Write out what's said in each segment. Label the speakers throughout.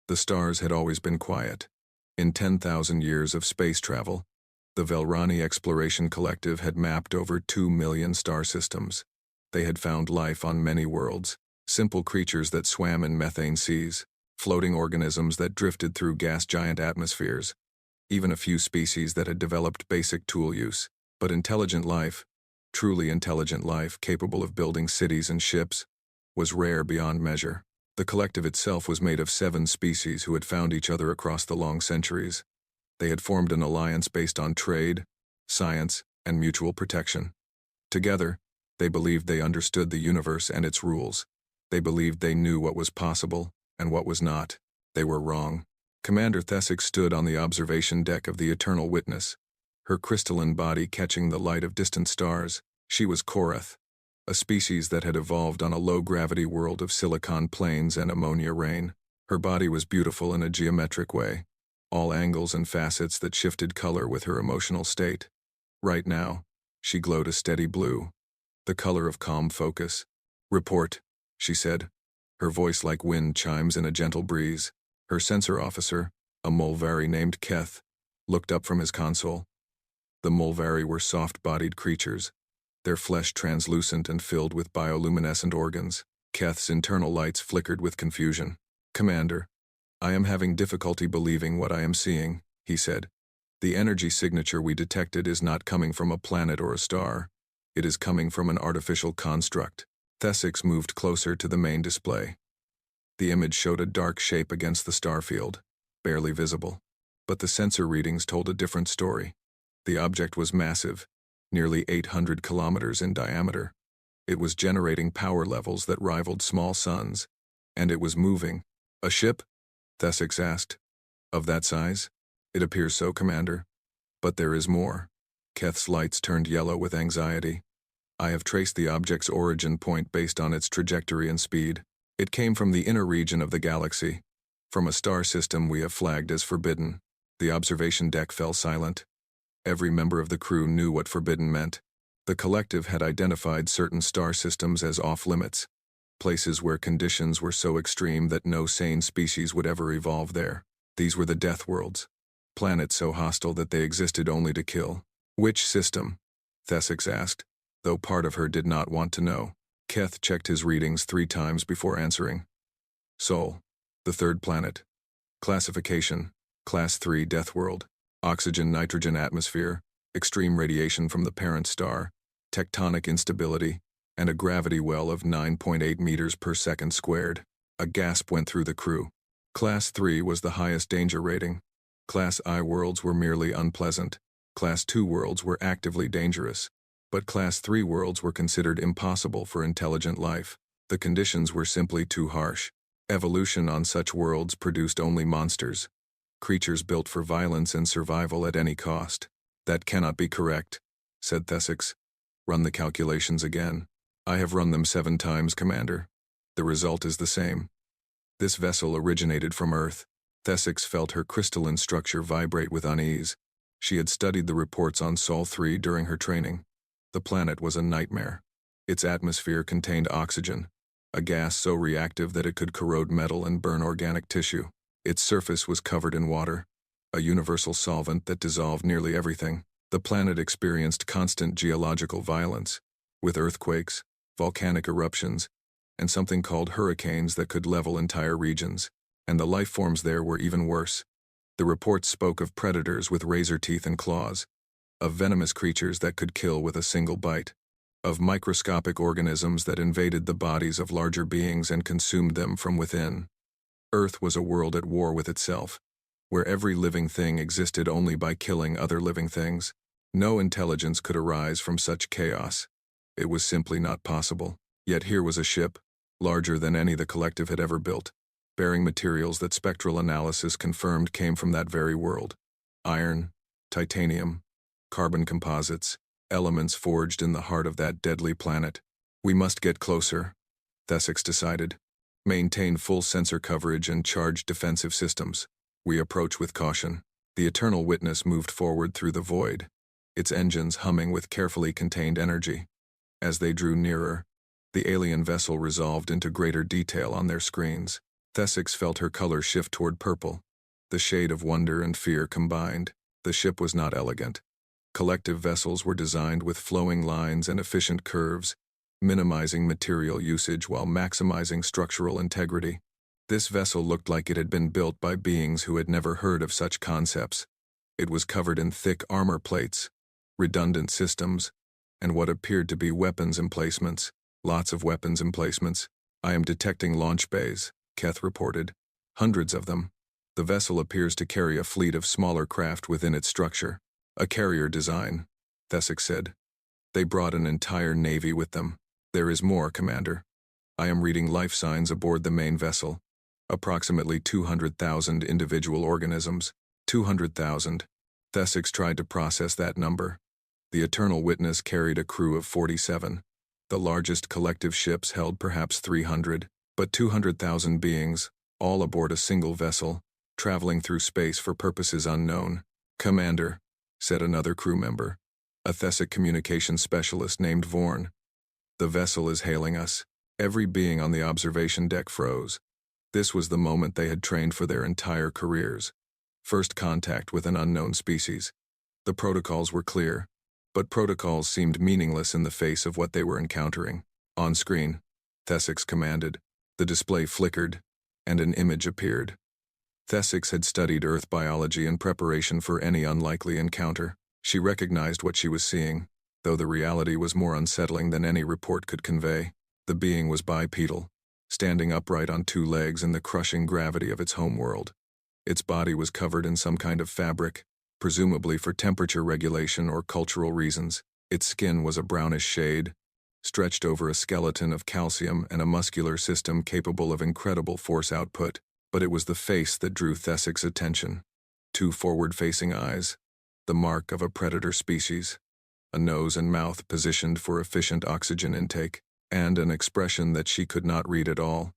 Speaker 1: The stars had always been quiet. In 10,000 years of space travel, the Velrani Exploration Collective had mapped over 2 million star systems. They had found life on many worlds, simple creatures that swam in methane seas, floating organisms that drifted through gas-giant atmospheres, even a few species that had developed basic tool use. But intelligent life, truly intelligent life capable of building cities and ships, was rare beyond measure. The collective itself was made of 7 species who had found each other across the long centuries. They had formed an alliance based on trade, science, and mutual protection. Together, they believed they understood the universe and its rules. They believed they knew what was possible and what was not. They were wrong. Commander Thesic stood on the observation deck of the Eternal Witness, her crystalline body catching the light of distant stars. She was Korath, a species that had evolved on a low-gravity world of silicon plains and ammonia rain. Her body was beautiful in a geometric way, all angles and facets that shifted color with her emotional state. Right now, she glowed a steady blue, the color of calm focus. "Report," she said, her voice like wind chimes in a gentle breeze. Her sensor officer, a Mulvari named Keth, looked up from his console. The Mulvari were soft-bodied creatures, their flesh translucent and filled with bioluminescent organs. Keth's internal lights flickered with confusion. "Commander, I am having difficulty believing what I am seeing," he said. "The energy signature we detected is not coming from a planet or a star. It is coming from an artificial construct." Thesic moved closer to the main display. The image showed a dark shape against the starfield, barely visible. But the sensor readings told a different story. The object was massive, nearly 800 kilometers in diameter. It was generating power levels that rivaled small suns, and it was moving. "A ship?" Thesic asked. "Of that size? It appears so, Commander. But there is more." Keth's lights turned yellow with anxiety. "I have traced the object's origin point based on its trajectory and speed. It came from the inner region of the galaxy, from a star system we have flagged as forbidden." The observation deck fell silent. Every member of the crew knew what forbidden meant. The collective had identified certain star systems as off-limits, places where conditions were so extreme that no sane species would ever evolve there. These were the Deathworlds, planets so hostile that they existed only to kill. "Which system?" Thesic asked, though part of her did not want to know. Keth checked his readings 3 times before answering. "Sol, the 3rd planet. Classification, Class 3 Deathworld. Oxygen-nitrogen atmosphere, extreme radiation from the parent star, tectonic instability, and a gravity well of 9.8 meters per second squared." A gasp went through the crew. Class 3 was the highest danger rating. Class I worlds were merely unpleasant. Class 2 worlds were actively dangerous. But Class 3 worlds were considered impossible for intelligent life. The conditions were simply too harsh. Evolution on such worlds produced only monsters, creatures built for violence and survival at any cost. "That cannot be correct," said Thesic. "Run the calculations again." "I have run them 7 times, Commander. The result is the same. This vessel originated from Earth." Thesic felt her crystalline structure vibrate with unease. She had studied the reports on Sol 3 during her training. The planet was a nightmare. Its atmosphere contained oxygen, a gas so reactive that it could corrode metal and burn organic tissue. Its surface was covered in water, a universal solvent that dissolved nearly everything. The planet experienced constant geological violence, with earthquakes, volcanic eruptions, and something called hurricanes that could level entire regions. And the life forms there were even worse. The reports spoke of predators with razor teeth and claws, of venomous creatures that could kill with a single bite, of microscopic organisms that invaded the bodies of larger beings and consumed them from within. Earth was a world at war with itself, where every living thing existed only by killing other living things. No intelligence could arise from such chaos. It was simply not possible. Yet here was a ship, larger than any the collective had ever built, bearing materials that spectral analysis confirmed came from that very world. Iron, titanium, carbon composites, elements forged in the heart of that deadly planet. "We must get closer," Thesic decided. "Maintain full sensor coverage and charge defensive systems. We approach with caution." The Eternal Witness moved forward through the void, its engines humming with carefully contained energy. As they drew nearer, the alien vessel resolved into greater detail on their screens. Thesix felt her color shift toward purple. The shade of wonder and fear combined. The ship was not elegant. Collective vessels were designed with flowing lines and efficient curves, minimizing material usage while maximizing structural integrity. This vessel looked like it had been built by beings who had never heard of such concepts. It was covered in thick armor plates, redundant systems, and what appeared to be weapons emplacements. Lots of weapons emplacements. "I am detecting launch bays," Keth reported. "Hundreds of them. The vessel appears to carry a fleet of smaller craft within its structure." "A carrier design," Thesix said. "They brought an entire navy with them." "There is more, Commander. I am reading life signs aboard the main vessel. Approximately 200,000 individual organisms." 200,000. Thesix tried to process that number. The Eternal Witness carried a crew of 47. The largest collective ships held perhaps 300, but 200,000 beings, all aboard a single vessel, traveling through space for purposes unknown. "Commander," said another crew member, a Thesic communications specialist named Vorn. "The vessel is hailing us." Every being on the observation deck froze. This was the moment they had trained for their entire careers. First contact with an unknown species. The protocols were clear, but protocols seemed meaningless in the face of what they were encountering. "On screen," Thesix commanded. The display flickered, and an image appeared. Thesix had studied Earth biology in preparation for any unlikely encounter. She recognized what she was seeing, though the reality was more unsettling than any report could convey. The being was bipedal, standing upright on two legs in the crushing gravity of its homeworld. Its body was covered in some kind of fabric, presumably for temperature regulation or cultural reasons. Its skin was a brownish shade, stretched over a skeleton of calcium and a muscular system capable of incredible force output. But it was the face that drew Thesic's attention. Two forward-facing eyes, the mark of a predator species, a nose and mouth positioned for efficient oxygen intake, and an expression that she could not read at all.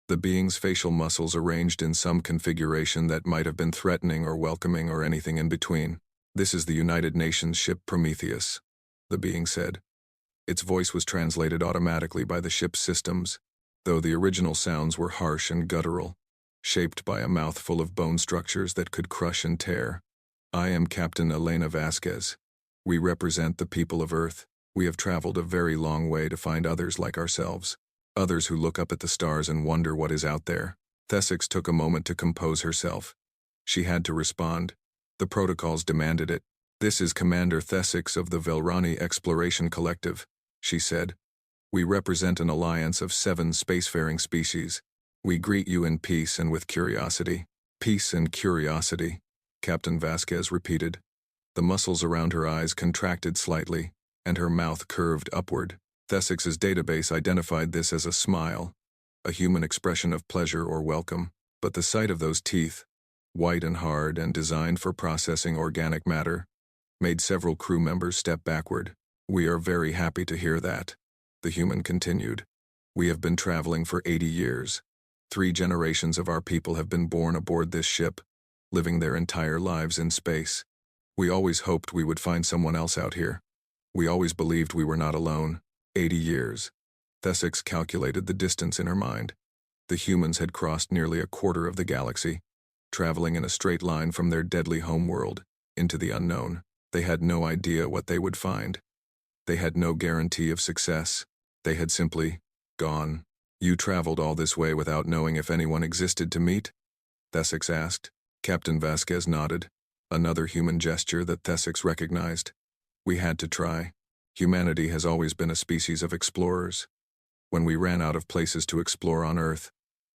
Speaker 1: The being's facial muscles arranged in some configuration that might have been threatening or welcoming or anything in between. "This is the United Nations ship Prometheus," the being said. Its voice was translated automatically by the ship's systems, though the original sounds were harsh and guttural, shaped by a mouthful of bone structures that could crush and tear. "I am Captain Elena Vasquez. We represent the people of Earth. We have traveled a very long way to find others like ourselves. Others who look up at the stars and wonder what is out there." Thesix took a moment to compose herself. She had to respond. The protocols demanded it. "This is Commander Thesix of the Velrani Exploration Collective," she said. "We represent an alliance of 7 spacefaring species. We greet you in peace and with curiosity." "Peace and curiosity," Captain Vasquez repeated. The muscles around her eyes contracted slightly, and her mouth curved upward. Thesix's database identified this as a smile, a human expression of pleasure or welcome, but the sight of those teeth, white and hard and designed for processing organic matter, made several crew members step backward. "We are very happy to hear that," the human continued. "We have been traveling for 80 years. 3 generations of our people have been born aboard this ship, living their entire lives in space. We always hoped we would find someone else out here. We always believed we were not alone. 80 years. Thesix calculated the distance in her mind. The humans had crossed nearly a quarter of the galaxy, traveling in a straight line from their deadly homeworld into the unknown. They had no idea what they would find. They had no guarantee of success. They had simply gone. "You traveled all this way without knowing if anyone existed to meet?" Thesix asked. Captain Vasquez nodded, another human gesture that Thesix recognized. "We had to try. Humanity has always been a species of explorers. When we ran out of places to explore on Earth,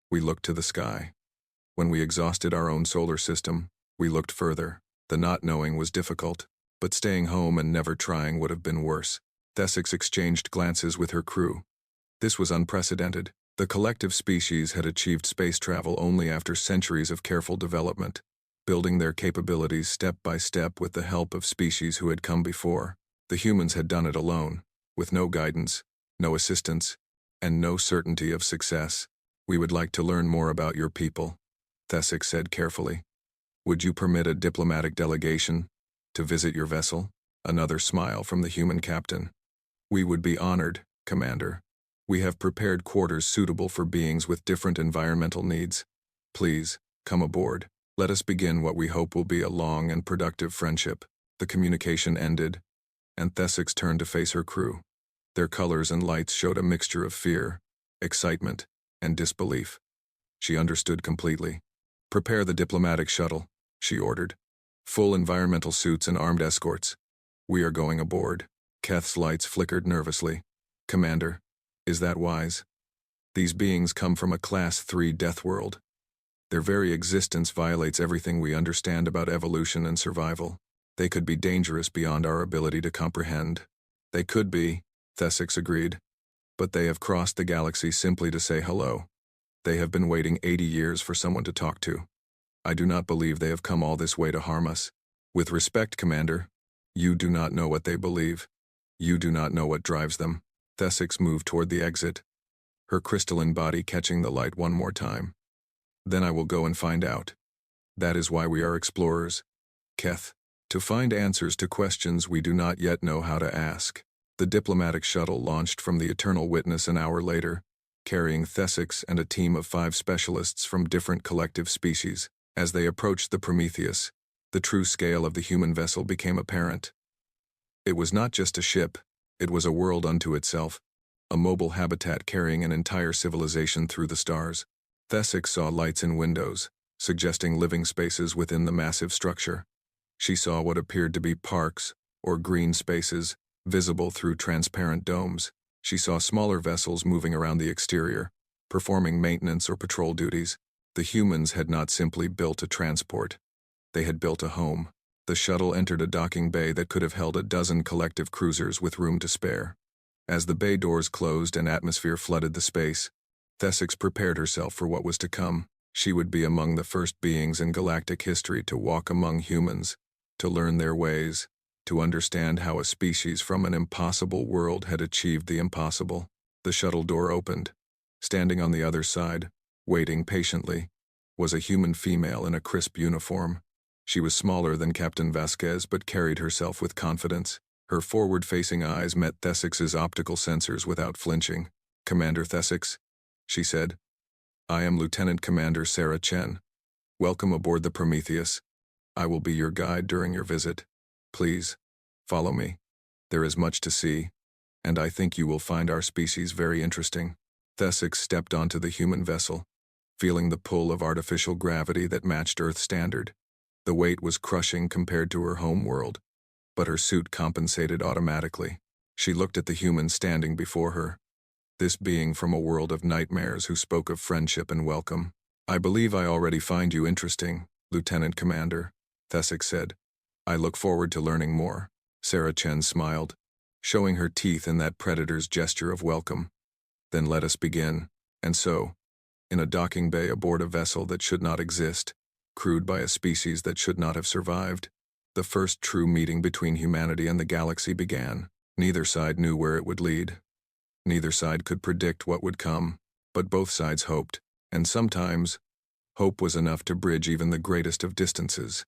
Speaker 1: we looked to the sky. When we exhausted our own solar system, we looked further. The not knowing was difficult, but staying home and never trying would have been worse." Thesix exchanged glances with her crew. This was unprecedented. The collective species had achieved space travel only after centuries of careful development, building their capabilities step by step with the help of species who had come before. The humans had done it alone, with no guidance, no assistance, and no certainty of success. "We would like to learn more about your people," Thesix said carefully. "Would you permit a diplomatic delegation to visit your vessel?" Another smile from the human captain. "We would be honored, Commander." We have prepared quarters suitable for beings with different environmental needs. Please, come aboard. Let us begin what we hope will be a long and productive friendship." The communication ended, and Thesix turned to face her crew. Their colors and lights showed a mixture of fear, excitement, and disbelief. She understood completely. "Prepare the diplomatic shuttle," she ordered. "Full environmental suits and armed escorts. We are going aboard." Keth's lights flickered nervously. "Commander, is that wise? These beings come from a Class 3 Deathworld. Their very existence violates everything we understand about evolution and survival. They could be dangerous beyond our ability to comprehend." "They could be," Thesix agreed. "But they have crossed the galaxy simply to say hello. They have been waiting 80 years for someone to talk to. I do not believe they have come all this way to harm us. With respect, Commander, you do not know what they believe. You do not know what drives them." Thesix moved toward the exit, her crystalline body catching the light one more time. "Then I will go and find out. That is why we are explorers, Keth. To find answers to questions we do not yet know how to ask." The diplomatic shuttle launched from the Eternal Witness an hour later, carrying Thesix and a team of 5 specialists from different collective species. As they approached the Prometheus, the true scale of the human vessel became apparent. It was not just a ship, it was a world unto itself, a mobile habitat carrying an entire civilization through the stars. Thesix saw lights in windows, suggesting living spaces within the massive structure. She saw what appeared to be parks, or green spaces, visible through transparent domes. She saw smaller vessels moving around the exterior, performing maintenance or patrol duties. The humans had not simply built a transport. They had built a home. The shuttle entered a docking bay that could have held a dozen collective cruisers with room to spare. As the bay doors closed and atmosphere flooded the space, Thesix prepared herself for what was to come. She would be among the first beings in galactic history to walk among humans, to learn their ways, to understand how a species from an impossible world had achieved the impossible. The shuttle door opened. Standing on the other side, waiting patiently, was a human female in a crisp uniform. She was smaller than Captain Vasquez but carried herself with confidence. Her forward-facing eyes met Thesix's optical sensors without flinching. "Commander Thesix," she said. "I am Lieutenant Commander Sarah Chen. Welcome aboard the Prometheus. I will be your guide during your visit. Please, follow me. There is much to see, and I think you will find our species very interesting." Thesix stepped onto the human vessel, feeling the pull of artificial gravity that matched Earth standard. The weight was crushing compared to her home world, but her suit compensated automatically. She looked at the human standing before her, this being from a world of nightmares who spoke of friendship and welcome. "I believe I already find you interesting, Lieutenant Commander," Thesix said. "I look forward to learning more." Sarah Chen smiled, showing her teeth in that predator's gesture of welcome. "Then let us begin." And so, in a docking bay aboard a vessel that should not exist, crewed by a species that should not have survived, the first true meeting between humanity and the galaxy began. Neither side knew where it would lead. Neither side could predict what would come, but both sides hoped, and sometimes, hope was enough to bridge even the greatest of distances.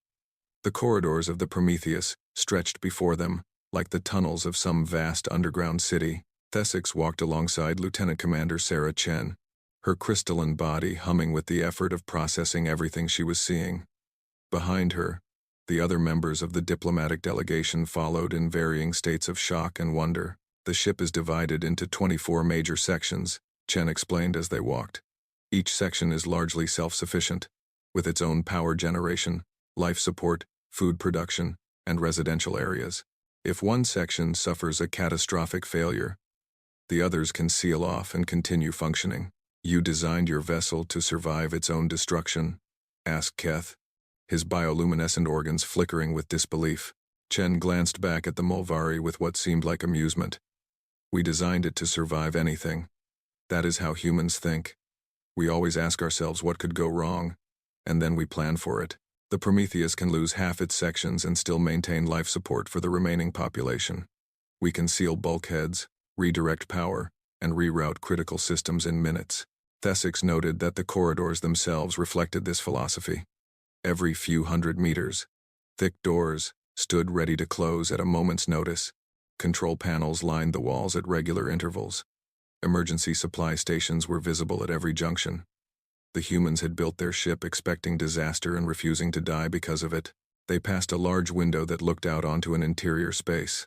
Speaker 1: The corridors of the Prometheus stretched before them, like the tunnels of some vast underground city. Thesix walked alongside Lieutenant Commander Sarah Chen, her crystalline body humming with the effort of processing everything she was seeing. Behind her, the other members of the diplomatic delegation followed in varying states of shock and wonder. "The ship is divided into 24 major sections," Chen explained as they walked. "Each section is largely self-sufficient, with its own power generation, life support, food production, and residential areas. If one section suffers a catastrophic failure, the others can seal off and continue functioning." "You designed your vessel to survive its own destruction?" asked Keth, his bioluminescent organs flickering with disbelief. Chen glanced back at the Mulvari with what seemed like amusement. "We designed it to survive anything. That is how humans think. We always ask ourselves what could go wrong, and then we plan for it. The Prometheus can lose half its sections and still maintain life support for the remaining population. We can seal bulkheads, redirect power, and reroute critical systems in minutes." Thesix noted that the corridors themselves reflected this philosophy. Every few hundred meters, thick doors stood ready to close at a moment's notice. Control panels lined the walls at regular intervals. Emergency supply stations were visible at every junction. The humans had built their ship expecting disaster and refusing to die because of it. They passed a large window that looked out onto an interior space.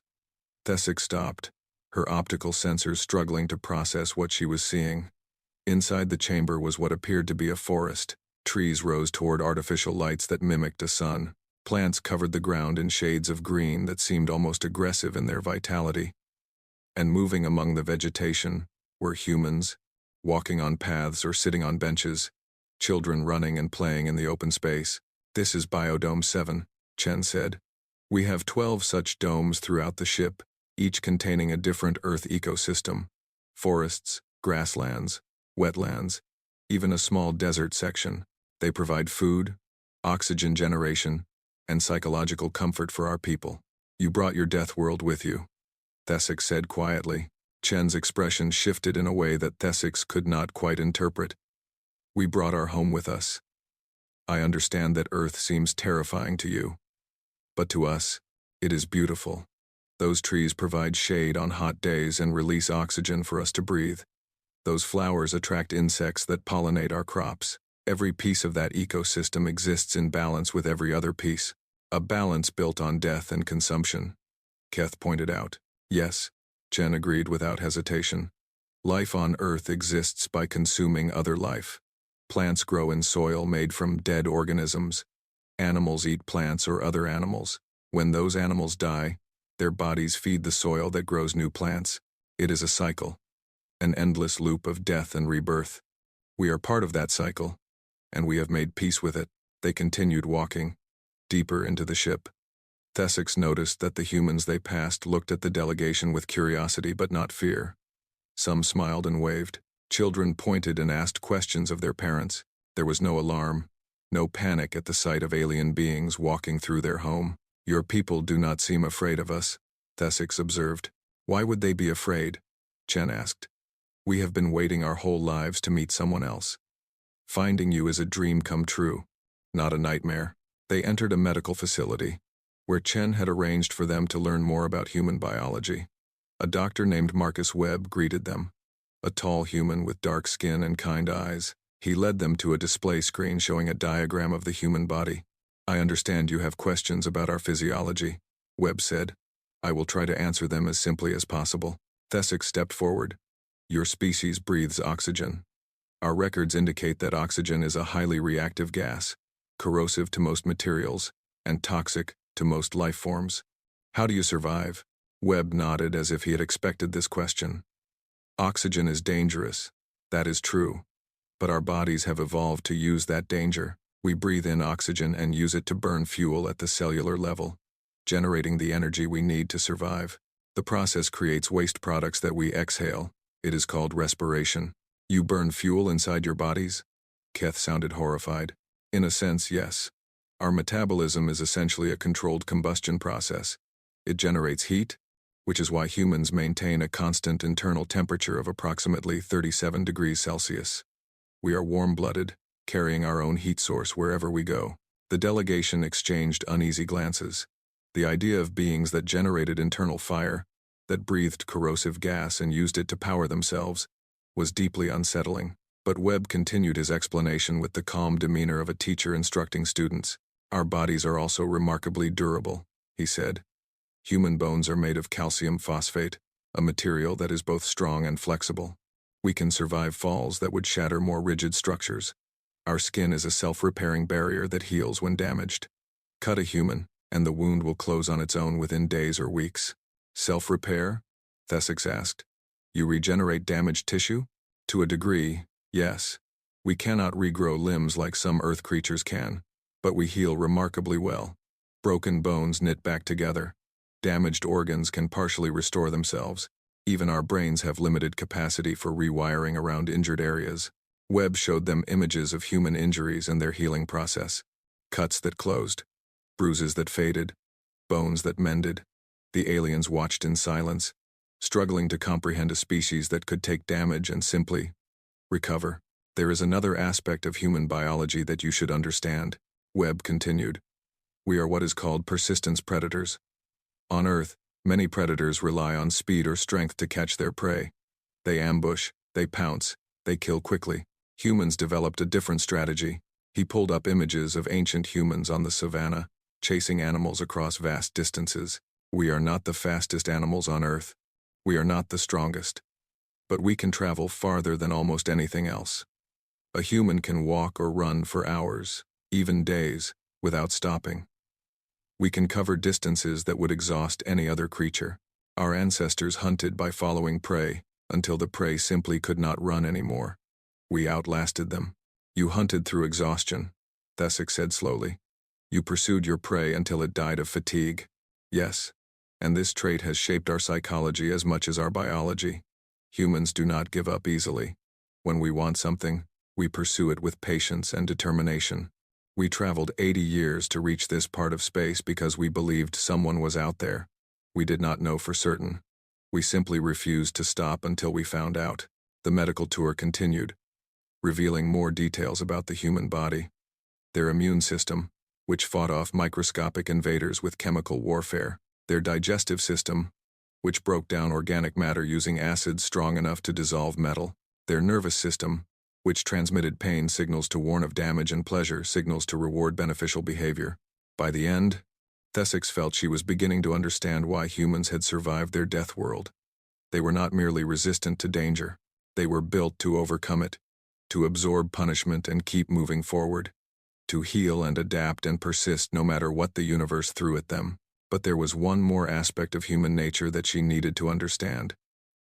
Speaker 1: Thessic stopped, her optical sensors struggling to process what she was seeing. Inside the chamber was what appeared to be a forest. Trees rose toward artificial lights that mimicked a sun. Plants covered the ground in shades of green that seemed almost aggressive in their vitality. And moving among the vegetation were humans, walking on paths or sitting on benches, children running and playing in the open space. "This is Biodome 7, Chen said. "We have 12 such domes throughout the ship, each containing a different Earth ecosystem. Forests, grasslands, wetlands, even a small desert section. They provide food, oxygen generation, and psychological comfort for our people. You brought your Deathworld with you," Thessic said quietly. Chen's expression shifted in a way that Thessic's could not quite interpret. "We brought our home with us. I understand that Earth seems terrifying to you. But to us, it is beautiful. Those trees provide shade on hot days and release oxygen for us to breathe. Those flowers attract insects that pollinate our crops. Every piece of that ecosystem exists in balance with every other piece. A balance built on death and consumption," Keth pointed out. "Yes," Chen agreed without hesitation. "Life on Earth exists by consuming other life. Plants grow in soil made from dead organisms. Animals eat plants or other animals. When those animals die, their bodies feed the soil that grows new plants. It is a cycle, an endless loop of death and rebirth. We are part of that cycle, and we have made peace with it." They continued walking, deeper into the ship. Thessic noticed that the humans they passed looked at the delegation with curiosity but not fear. Some smiled and waved. Children pointed and asked questions of their parents. There was no alarm, no panic at the sight of alien beings walking through their home. "Your people do not seem afraid of us," Thessic observed. "Why would they be afraid?" Chen asked. "We have been waiting our whole lives to meet someone else. Finding you is a dream come true, not a nightmare." They entered a medical facility, where Chen had arranged for them to learn more about human biology. A doctor named Marcus Webb greeted them, a tall human with dark skin and kind eyes. He led them to a display screen showing a diagram of the human body. "I understand you have questions about our physiology," Webb said. "I will try to answer them as simply as possible." Thessic stepped forward. "Your species breathes oxygen. Our records indicate that oxygen is a highly reactive gas, corrosive to most materials, and toxic to most life forms. How do you survive?" Webb nodded as if he had expected this question. "Oxygen is dangerous. That is true. But our bodies have evolved to use that danger. We breathe in oxygen and use it to burn fuel at the cellular level, generating the energy we need to survive. The process creates waste products that we exhale. It is called respiration." "You burn fuel inside your bodies?" Keth sounded horrified. "In a sense, yes. Our metabolism is essentially a controlled combustion process. It generates heat, which is why humans maintain a constant internal temperature of approximately 37 degrees Celsius. We are warm-blooded, carrying our own heat source wherever we go." The delegation exchanged uneasy glances. The idea of beings that generated internal fire, that breathed corrosive gas and used it to power themselves, was deeply unsettling. But Webb continued his explanation with the calm demeanor of a teacher instructing students. "Our bodies are also remarkably durable," he said. "Human bones are made of calcium phosphate, a material that is both strong and flexible. We can survive falls that would shatter more rigid structures. Our skin is a self-repairing barrier that heals when damaged. Cut a human, and the wound will close on its own within days or weeks." "Self-repair?" Thessic asked. "You regenerate damaged tissue?" "To a degree, yes. We cannot regrow limbs like some Earth creatures can, but we heal remarkably well. Broken bones knit back together. Damaged organs can partially restore themselves. Even our brains have limited capacity for rewiring around injured areas." Webb showed them images of human injuries and their healing process. Cuts that closed, bruises that faded, bones that mended. The aliens watched in silence, struggling to comprehend a species that could take damage and simply recover. "There is another aspect of human biology that you should understand," Webb continued. "We are what is called persistence predators. On Earth, many predators rely on speed or strength to catch their prey. They ambush, they pounce, they kill quickly. Humans developed a different strategy. He pulled up images of ancient humans on the savannah, chasing animals across vast distances. We are not the fastest animals on Earth. We are not the strongest. But we can travel farther than almost anything else. A human can walk or run for hours, even days, without stopping. We can cover distances that would exhaust any other creature. Our ancestors hunted by following prey, until the prey simply could not run anymore. We outlasted them. You hunted through exhaustion, Thesic said slowly. You pursued your prey until it died of fatigue. Yes, and this trait has shaped our psychology as much as our biology. Humans do not give up easily. When we want something, we pursue it with patience and determination. We traveled 80 years to reach this part of space because we believed someone was out there. We did not know for certain. We simply refused to stop until we found out. The medical tour continued, revealing more details about the human body. Their immune system, which fought off microscopic invaders with chemical warfare. Their digestive system, which broke down organic matter using acids strong enough to dissolve metal. Their nervous system, which transmitted pain signals to warn of damage and pleasure signals to reward beneficial behavior. By the end, Thesic felt she was beginning to understand why humans had survived their death world. They were not merely resistant to danger. They were built to overcome it, to absorb punishment and keep moving forward, to heal and adapt and persist no matter what the universe threw at them. But there was one more aspect of human nature that she needed to understand,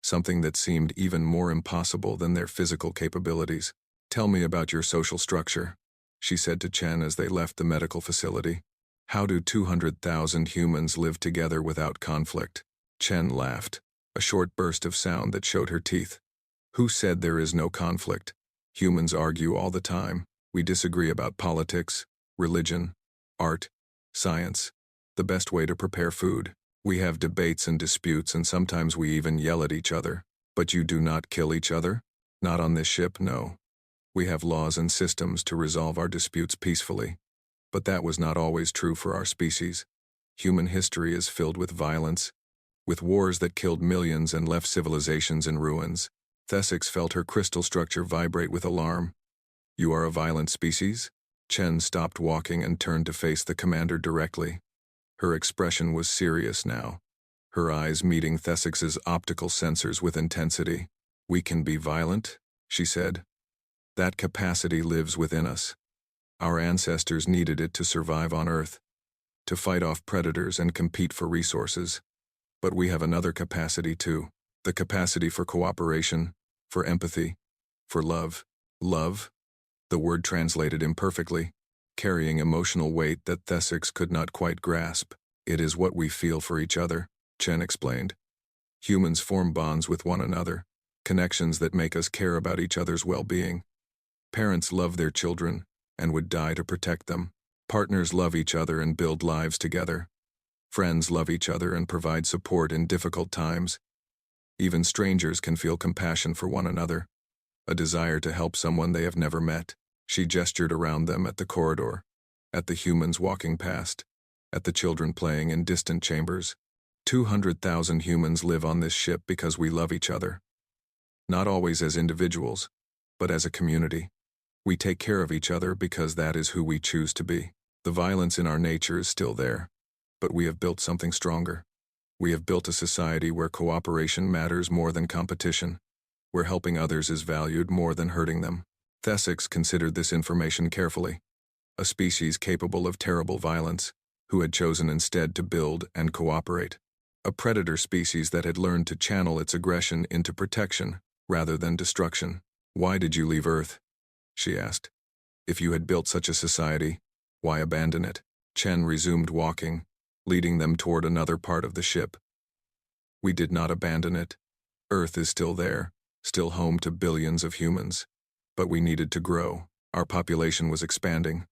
Speaker 1: something that seemed even more impossible than their physical capabilities. Tell me about your social structure, she said to Chen as they left the medical facility. How do 200,000 humans live together without conflict? Chen laughed, a short burst of sound that showed her teeth. Who said there is no conflict? Humans argue all the time. We disagree about politics, religion, art, science, the best way to prepare food. We have debates and disputes, and sometimes we even yell at each other. But you do not kill each other? Not on this ship, no. We have laws and systems to resolve our disputes peacefully. But that was not always true for our species. Human history is filled with violence, with wars that killed millions and left civilizations in ruins. Thesic felt her crystal structure vibrate with alarm. You are a violent species? Chen stopped walking and turned to face the commander directly. Her expression was serious now, her eyes meeting Thesic's optical sensors with intensity. We can be violent, she said. That capacity lives within us. Our ancestors needed it to survive on Earth, to fight off predators and compete for resources. But we have another capacity too, the capacity for cooperation, for empathy, for love. Love? The word translated imperfectly, carrying emotional weight that Thesic could not quite grasp. It is what we feel for each other, Chen explained. Humans form bonds with one another, connections that make us care about each other's well-being. Parents love their children and would die to protect them. Partners love each other and build lives together. Friends love each other and provide support in difficult times. Even strangers can feel compassion for one another, a desire to help someone they have never met. She gestured around them at the corridor, at the humans walking past, at the children playing in distant chambers. 200,000 humans live on this ship because we love each other. Not always as individuals, but as a community. We take care of each other because that is who we choose to be. The violence in our nature is still there, but we have built something stronger. We have built a society where cooperation matters more than competition, where helping others is valued more than hurting them. Thesic considered this information carefully. A species capable of terrible violence, who had chosen instead to build and cooperate. A predator species that had learned to channel its aggression into protection rather than destruction. Why did you leave Earth? She asked. If you had built such a society, why abandon it? Chen resumed walking, leading them toward another part of the ship. We did not abandon it. Earth is still there, still home to billions of humans. But we needed to grow. Our population was expanding.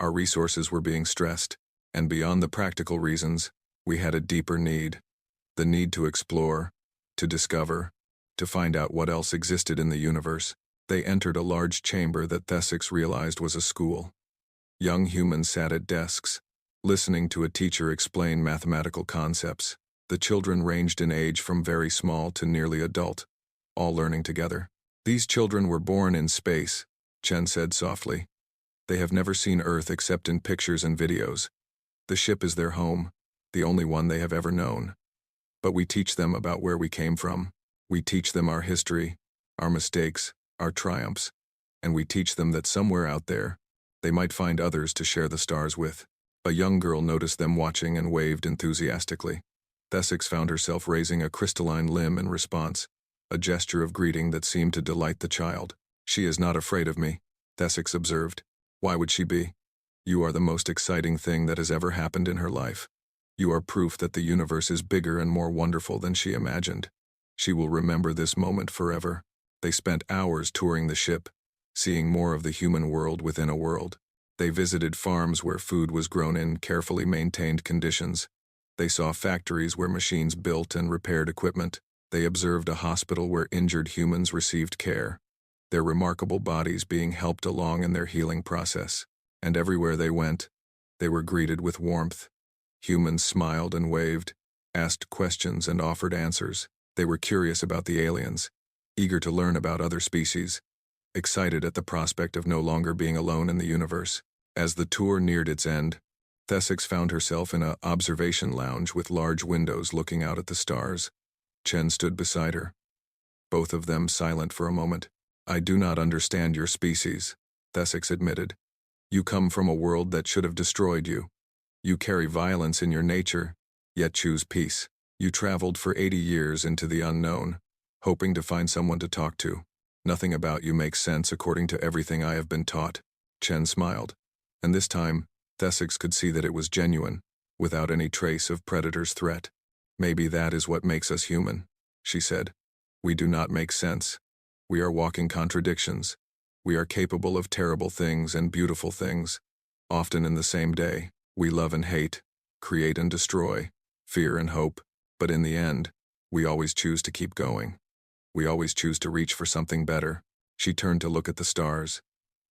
Speaker 1: Our resources were being stressed. And beyond the practical reasons, we had a deeper need. The need to explore, to discover, to find out what else existed in the universe. They entered a large chamber that Thesic realized was a school. Young humans sat at desks, listening to a teacher explain mathematical concepts. The children ranged in age from very small to nearly adult. all learning together. These children were born in space, Chen said softly. They have never seen Earth except in pictures and videos. The ship is their home, the only one they have ever known. But we teach them about where we came from. We teach them our history, our mistakes, our triumphs, and we teach them that somewhere out there, they might find others to share the stars with. A young girl noticed them watching and waved enthusiastically. Thesix found herself raising a crystalline limb in response, a gesture of greeting that seemed to delight the child. She is not afraid of me, Thesix observed. Why would she be? You are the most exciting thing that has ever happened in her life. You are proof that the universe is bigger and more wonderful than she imagined. She will remember this moment forever. They spent hours touring the ship, seeing more of the human world within a world. They visited farms where food was grown in carefully maintained conditions. They saw factories where machines built and repaired equipment. They observed a hospital where injured humans received care, their remarkable bodies being helped along in their healing process. And everywhere they went, they were greeted with warmth. Humans smiled and waved, asked questions and offered answers. They were curious about the aliens, eager to learn about other species, excited at the prospect of no longer being alone in the universe. As the tour neared its end, Thesix found herself in an observation lounge with large windows looking out at the stars. Chen stood beside her, both of them silent for a moment. I do not understand your species, Thesix admitted. You come from a world that should have destroyed you. You carry violence in your nature, yet choose peace. You traveled for 80 years into the unknown, hoping to find someone to talk to. Nothing about you makes sense according to everything I have been taught. Chen smiled. And this time, Thesix could see that it was genuine, without any trace of predator's threat. Maybe that is what makes us human, she said. We do not make sense. We are walking contradictions. We are capable of terrible things and beautiful things. Often in the same day, we love and hate, create and destroy, fear and hope. But in the end, we always choose to keep going. We always choose to reach for something better. She turned to look at the stars,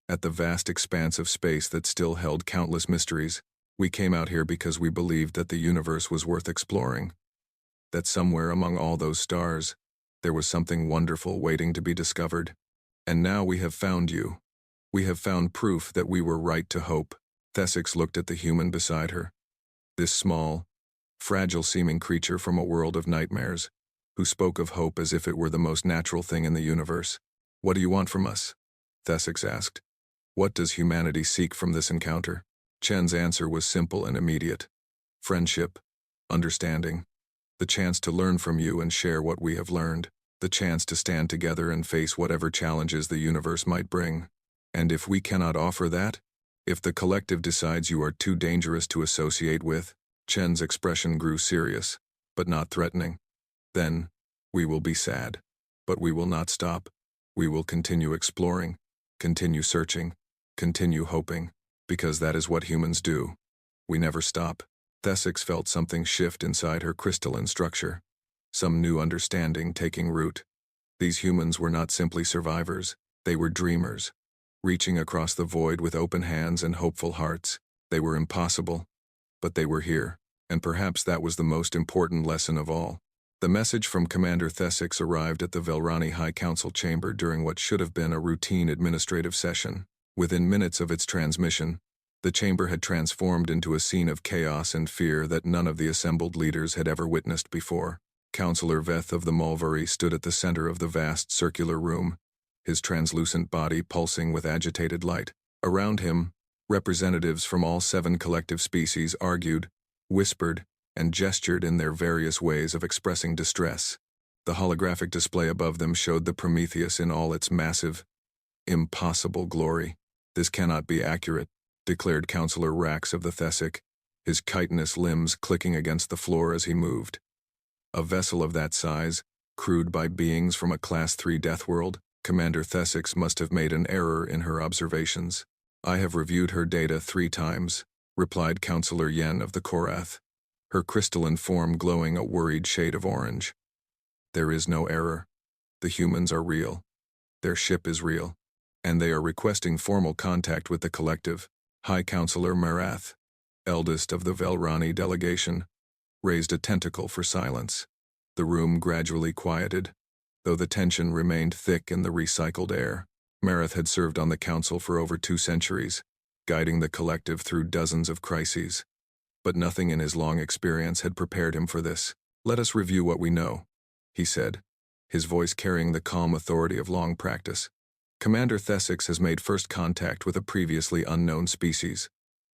Speaker 1: at the vast expanse of space that still held countless mysteries. We came out here because we believed that the universe was worth exploring, that somewhere among all those stars, there was something wonderful waiting to be discovered. And now we have found you. We have found proof that we were right to hope. Thesix looked at the human beside her. This small, fragile-seeming creature from a world of nightmares, who spoke of hope as if it were the most natural thing in the universe. What do you want from us? Thesix asked. What does humanity seek from this encounter? Chen's answer was simple and immediate. Friendship, understanding, the chance to learn from you and share what we have learned, the chance to stand together and face whatever challenges the universe might bring. And if we cannot offer that, if the collective decides you are too dangerous to associate with, Chen's expression grew serious, but not threatening. Then, we will be sad. But we will not stop. We will continue exploring, continue searching, continue hoping, because that is what humans do. We never stop. Thesix felt something shift inside her crystalline structure, some new understanding taking root. These humans were not simply survivors, they were dreamers, reaching across the void with open hands and hopeful hearts. They were impossible, but they were here, and perhaps that was the most important lesson of all. The message from Commander Thesix arrived at the Velrani High Council chamber during what should have been a routine administrative session. Within minutes of its transmission, the chamber had transformed into a scene of chaos and fear that none of the assembled leaders had ever witnessed before. Councillor Veth of the Mulvari stood at the center of the vast circular room, his translucent body pulsing with agitated light. Around him, representatives from all 7 collective species argued, whispered, and gestured in their various ways of expressing distress. The holographic display above them showed the Prometheus in all its massive, impossible glory. This cannot be accurate, declared Councillor Rax of the Thesic, his chitinous limbs clicking against the floor as he moved. A vessel of that size, crewed by beings from a Class 3 Deathworld, Commander Thesix must have made an error in her observations. I have reviewed her data 3 times, replied Councillor Yen of the Korath, her crystalline form glowing a worried shade of orange. There is no error. The humans are real. Their ship is real. And they are requesting formal contact with the collective. High Councillor Marath, eldest of the Velrani delegation, raised a tentacle for silence. The room gradually quieted. though the tension remained thick in the recycled air. Marath had served on the council for over 2 centuries, guiding the collective through dozens of crises. But nothing in his long experience had prepared him for this. "Let us review what we know," he said, his voice carrying the calm authority of long practice. "Commander Thesix has made first contact with a previously unknown species.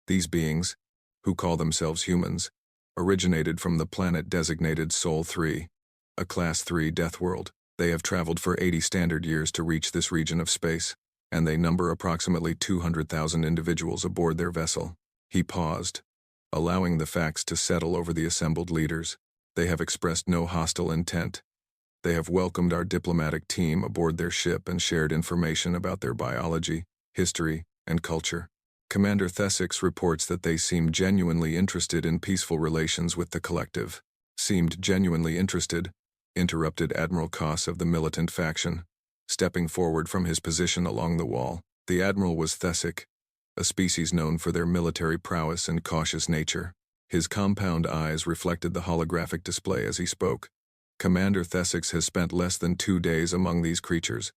Speaker 1: These beings, who call themselves humans, originated from the planet designated Sol 3, a Class 3 Deathworld. They have traveled for 80 standard years to reach this region of space, and they number approximately 200,000 individuals aboard their vessel." He paused, allowing the facts to settle over the assembled leaders. "They have expressed no hostile intent. They have welcomed our diplomatic team aboard their ship and shared information about their biology, history, and culture. Commander Thesix reports that they seem genuinely interested in peaceful relations with the collective." "Seemed genuinely interested," interrupted Admiral Koss of the militant faction, stepping forward from his position along the wall. The admiral was Thesic, a species known for their military prowess and cautious nature. His compound eyes reflected the holographic display as he spoke. "Commander Thesix has spent less than 2 days among these creatures.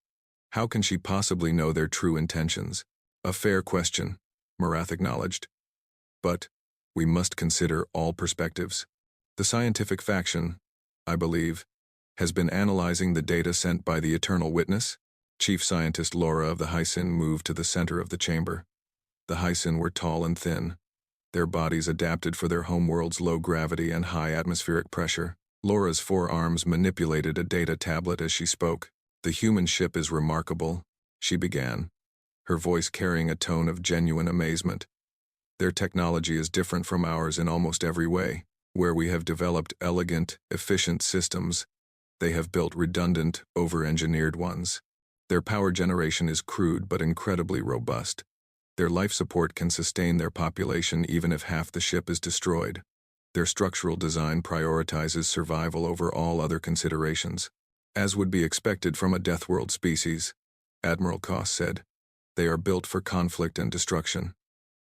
Speaker 1: How can she possibly know their true intentions?" "A fair question," Marath acknowledged. "But we must consider all perspectives. The scientific faction, I believe, has been analyzing the data sent by the Eternal Witness." Chief Scientist Laura of the Hyson moved to the center of the chamber. The Hyson were tall and thin, their bodies adapted for their homeworld's low gravity and high atmospheric pressure. Laura's forearms manipulated a data tablet as she spoke. "The human ship is remarkable," she began, her voice carrying a tone of genuine amazement. "Their technology is different from ours in almost every way. Where we have developed elegant, efficient systems, they have built redundant, over-engineered ones. Their power generation is crude but incredibly robust. Their life support can sustain their population even if half the ship is destroyed. Their structural design prioritizes survival over all other considerations. As would be expected from a Deathworld species," Admiral Koss said. "They are built for conflict and destruction.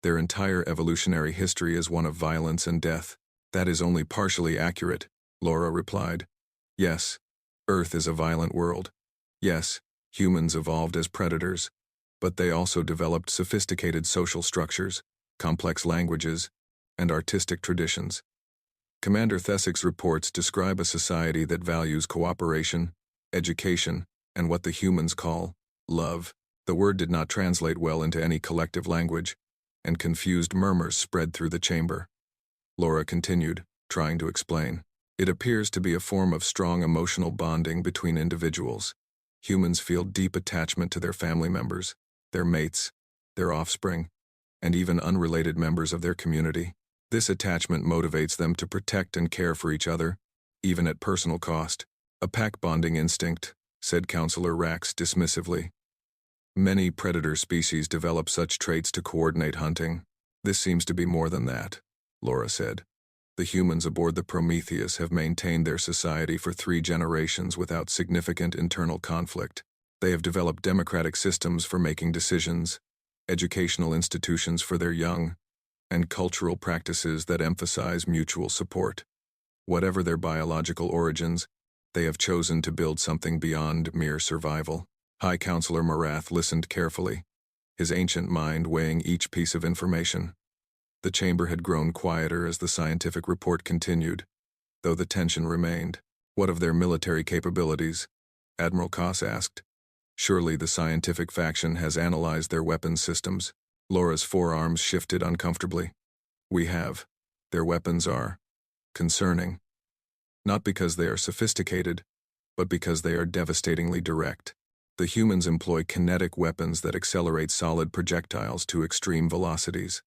Speaker 1: Their entire evolutionary history is one of violence and death." "That is only partially accurate," Laura replied. "Yes, Earth is a violent world. Yes, humans evolved as predators. But they also developed sophisticated social structures, complex languages, and artistic traditions. Commander Thesic's reports describe a society that values cooperation, education, and what the humans call love." The word did not translate well into any collective language, and confused murmurs spread through the chamber. Laura continued, trying to explain. "It appears to be a form of strong emotional bonding between individuals. Humans feel deep attachment to their family members, their mates, their offspring, and even unrelated members of their community. This attachment motivates them to protect and care for each other, even at personal cost." "A pack bonding instinct," said Counselor Rax dismissively. "Many predator species develop such traits to coordinate hunting. This seems to be more than that," Laura said. "The humans aboard the Prometheus have maintained their society for 3 generations without significant internal conflict. They have developed democratic systems for making decisions, educational institutions for their young, and cultural practices that emphasize mutual support. Whatever their biological origins, they have chosen to build something beyond mere survival." High Counselor Marath listened carefully, his ancient mind weighing each piece of information. The chamber had grown quieter as the scientific report continued, though the tension remained. "What of their military capabilities?" Admiral Koss asked. "Surely the scientific faction has analyzed their weapons systems." Laura's forearms shifted uncomfortably. "We have. Their weapons are concerning. Not because they are sophisticated, but because they are devastatingly direct. The humans employ kinetic weapons that accelerate solid projectiles to extreme velocities.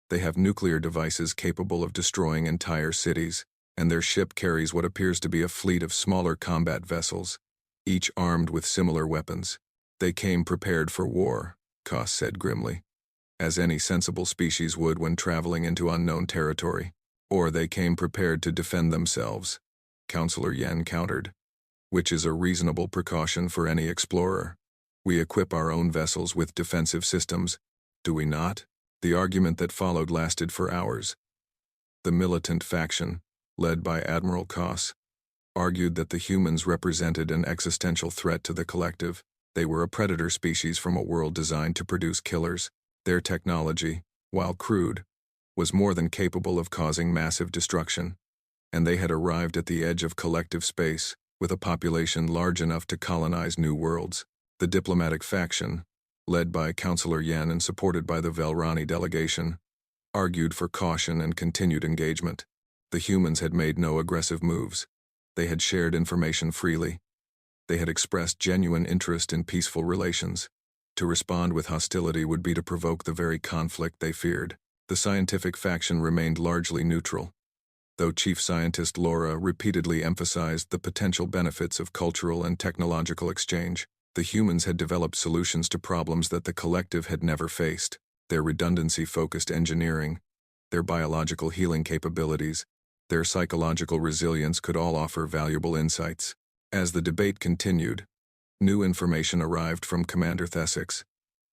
Speaker 1: They have nuclear devices capable of destroying entire cities, and their ship carries what appears to be a fleet of smaller combat vessels, each armed with similar weapons. They came prepared for war, Koss said grimly, as any sensible species would when traveling into unknown territory. Or they came prepared to defend themselves, Counselor Yen countered, which is a reasonable precaution for any explorer. We equip our own vessels with defensive systems, do we not? The argument that followed lasted for hours. The militant faction, led by Admiral Koss, argued that the humans represented an existential threat to the collective. They were a predator species from a world designed to produce killers. Their technology, while crude, was more than capable of causing massive destruction, and they had arrived at the edge of collective space, with a population large enough to colonize new worlds. The diplomatic faction, led by Councillor Yen and supported by the Velrani delegation, argued for caution and continued engagement. The humans had made no aggressive moves. They had shared information freely. They had expressed genuine interest in peaceful relations. To respond with hostility would be to provoke the very conflict they feared. The scientific faction remained largely neutral, though Chief Scientist Laura repeatedly emphasized the potential benefits of cultural and technological exchange. The humans had developed solutions to problems that the collective had never faced. Their redundancy-focused engineering, their biological healing capabilities, their psychological resilience could all offer valuable insights. As the debate continued, new information arrived from Commander Thesix.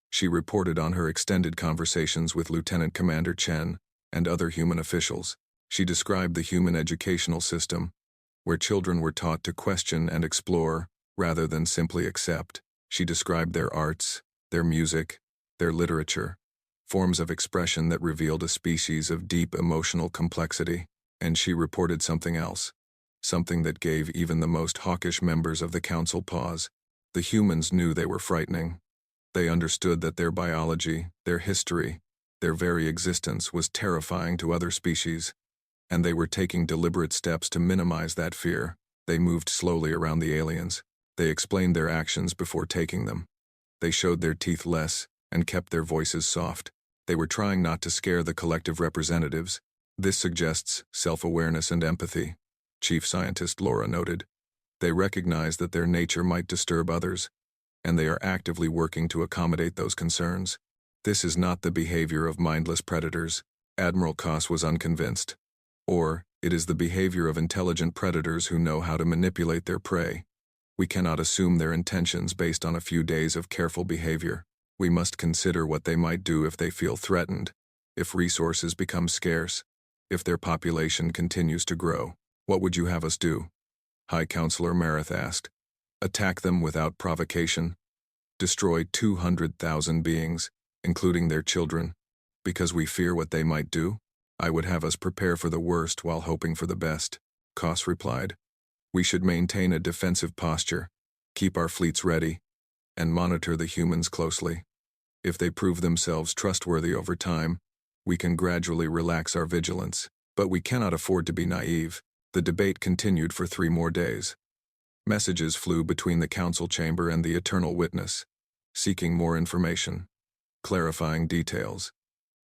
Speaker 1: She reported on her extended conversations with Lieutenant Commander Chen and other human officials. She described the human educational system, where children were taught to question and explore rather than simply accept. She described their arts, their music, their literature, forms of expression that revealed a species of deep emotional complexity. And she reported something else, something that gave even the most hawkish members of the council pause. The humans knew they were frightening. They understood that their biology, their history, their very existence was terrifying to other species, and they were taking deliberate steps to minimize that fear. They moved slowly around the aliens. They explained their actions before taking them. They showed their teeth less and kept their voices soft. They were trying not to scare the collective representatives. This suggests self-awareness and empathy, Chief Scientist Laura noted. They recognize that their nature might disturb others, and they are actively working to accommodate those concerns. This is not the behavior of mindless predators. Admiral Koss was unconvinced. Or, it is the behavior of intelligent predators who know how to manipulate their prey. We cannot assume their intentions based on a few days of careful behavior. We must consider what they might do if they feel threatened, if resources become scarce, if their population continues to grow. What would you have us do? High Counselor Marith asked. Attack them without provocation? Destroy 200,000 beings, including their children, because we fear what they might do? I would have us prepare for the worst while hoping for the best, Koss replied. We should maintain a defensive posture, keep our fleets ready, and monitor the humans closely. If they prove themselves trustworthy over time, we can gradually relax our vigilance, but we cannot afford to be naive. The debate continued for 3 more days. Messages flew between the council chamber and the Eternal Witness, seeking more information, clarifying details,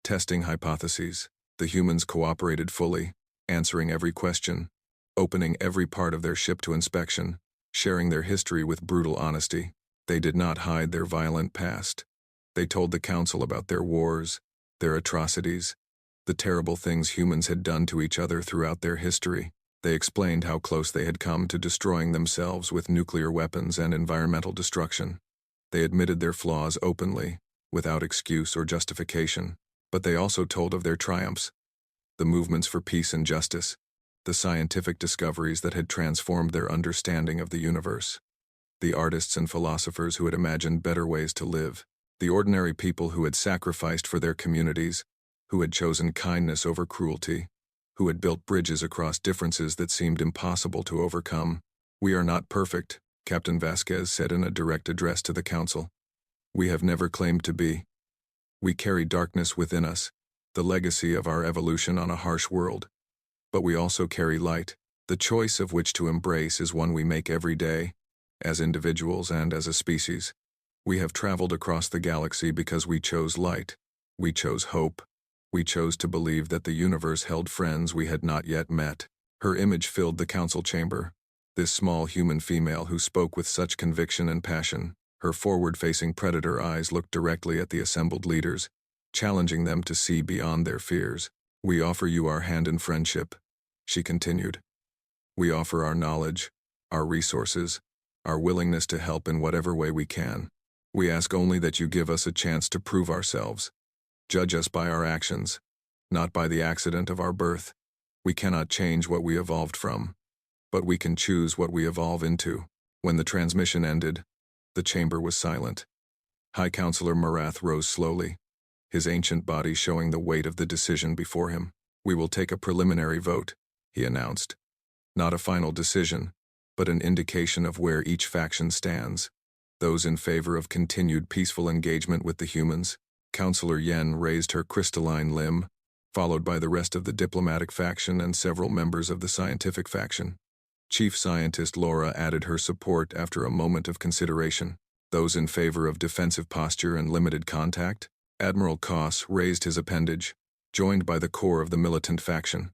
Speaker 1: testing hypotheses. The humans cooperated fully, answering every question, opening every part of their ship to inspection, sharing their history with brutal honesty. They did not hide their violent past. They told the council about their wars, their atrocities, the terrible things humans had done to each other throughout their history. They explained how close they had come to destroying themselves with nuclear weapons and environmental destruction. They admitted their flaws openly, without excuse or justification, but they also told of their triumphs, the movements for peace and justice, the scientific discoveries that had transformed their understanding of the universe, the artists and philosophers who had imagined better ways to live, the ordinary people who had sacrificed for their communities, who had chosen kindness over cruelty, who had built bridges across differences that seemed impossible to overcome. We are not perfect, Captain Vasquez said in a direct address to the council. We have never claimed to be. We carry darkness within us, the legacy of our evolution on a harsh world. But we also carry light. The choice of which to embrace is one we make every day, as individuals and as a species. We have traveled across the galaxy because we chose light. We chose hope. We chose to believe that the universe held friends we had not yet met. Her image filled the council chamber. This small human female who spoke with such conviction and passion. Her forward-facing predator eyes looked directly at the assembled leaders, challenging them to see beyond their fears. We offer you our hand in friendship, she continued. We offer our knowledge, our resources, our willingness to help in whatever way we can. We ask only that you give us a chance to prove ourselves. Judge us by our actions, not by the accident of our birth. We cannot change what we evolved from, but we can choose what we evolve into. When the transmission ended, the chamber was silent. High Counselor Marath rose slowly, his ancient body showing the weight of the decision before him. "We will take a preliminary vote," he announced. "Not a final decision, but an indication of where each faction stands. Those in favor of continued peaceful engagement with the humans." Counselor Yen raised her crystalline limb, followed by the rest of the diplomatic faction and several members of the scientific faction. Chief Scientist Laura added her support after a moment of consideration. Those in favor of defensive posture and limited contact? Admiral Koss raised his appendage, joined by the core of the militant faction.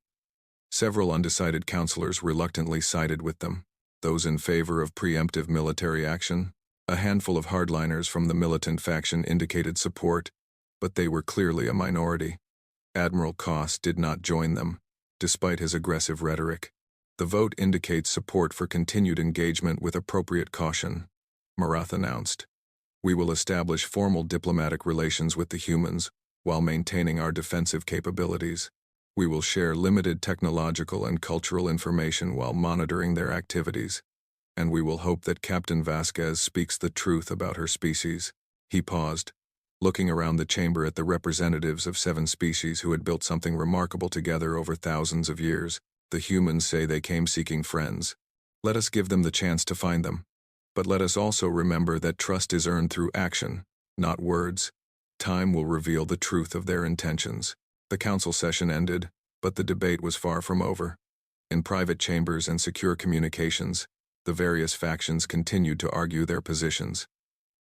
Speaker 1: Several undecided counselors reluctantly sided with them. Those in favor of preemptive military action? A handful of hardliners from the militant faction indicated support, but they were clearly a minority. Admiral Koss did not join them, despite his aggressive rhetoric. "The vote indicates support for continued engagement with appropriate caution," Marath announced. "We will establish formal diplomatic relations with the humans while maintaining our defensive capabilities. We will share limited technological and cultural information while monitoring their activities. And we will hope that Captain Vasquez speaks the truth about her species." He paused, looking around the chamber at the representatives of 7 species who had built something remarkable together over thousands of years. "The humans say they came seeking friends. Let us give them the chance to find them. But let us also remember that trust is earned through action, not words. Time will reveal the truth of their intentions." The council session ended, but the debate was far from over. In private chambers and secure communications, the various factions continued to argue their positions.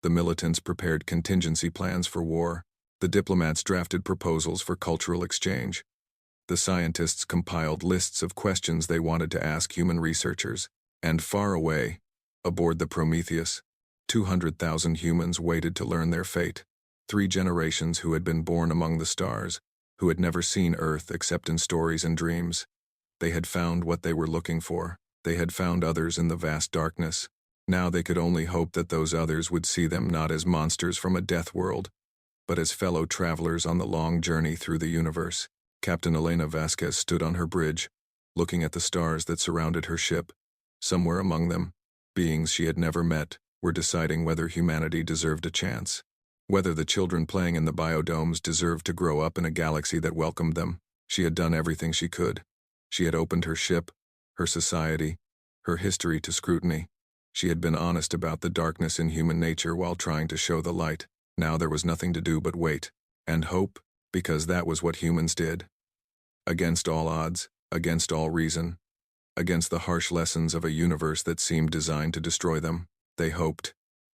Speaker 1: The militants prepared contingency plans for war. The diplomats drafted proposals for cultural exchange. The scientists compiled lists of questions they wanted to ask human researchers. And far away, aboard the Prometheus, 200,000 humans waited to learn their fate. 3 generations who had been born among the stars, who had never seen Earth except in stories and dreams. They had found what they were looking for. They had found others in the vast darkness. Now they could only hope that those others would see them not as monsters from a death world, but as fellow travelers on the long journey through the universe. Captain Elena Vasquez stood on her bridge, looking at the stars that surrounded her ship. Somewhere among them, beings she had never met were deciding whether humanity deserved a chance, whether the children playing in the biodomes deserved to grow up in a galaxy that welcomed them. She had done everything she could. She had opened her ship, her society, her history to scrutiny. She had been honest about the darkness in human nature while trying to show the light. Now there was nothing to do but wait and hope, because that was what humans did. Against all odds, against all reason, against the harsh lessons of a universe that seemed designed to destroy them, they hoped.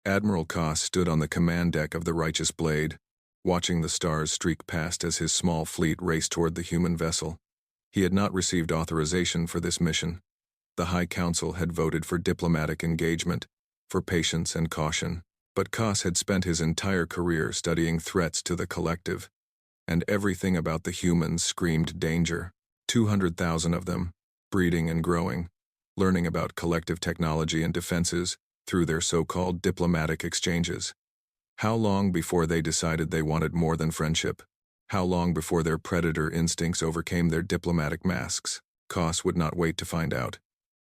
Speaker 1: Admiral Koss stood on the command deck of the Righteous Blade, watching the stars streak past as his small fleet raced toward the human vessel. He had not received authorization for this mission. The High Council had voted for diplomatic engagement, for patience and caution, but Koss had spent his entire career studying threats to the collective, and everything about the humans screamed danger. 200,000 of them, breeding and growing, learning about collective technology and defenses through their so-called diplomatic exchanges. How long before they decided they wanted more than friendship? How long before their predator instincts overcame their diplomatic masks? Koss would not wait to find out.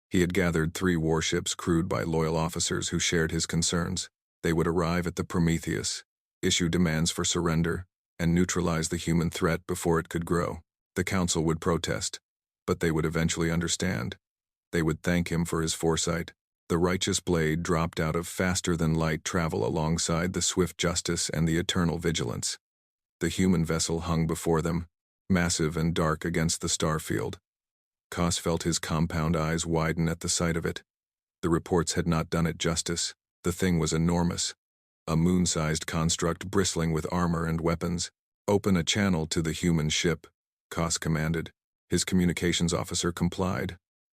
Speaker 1: He had gathered 3 warships crewed by loyal officers who shared his concerns. They would arrive at the Prometheus, issue demands for surrender, and neutralize the human threat before it could grow. The Council would protest, but they would eventually understand. They would thank him for his foresight. The Righteous Blade dropped out of faster-than-light travel alongside the Swift Justice and the Eternal Vigilance. The human vessel hung before them, massive and dark against the starfield. Koss felt his compound eyes widen at the sight of it. The reports had not done it justice. The thing was enormous. A moon-sized construct bristling with armor and weapons. "Open a channel to the human ship," Koss commanded. His communications officer complied,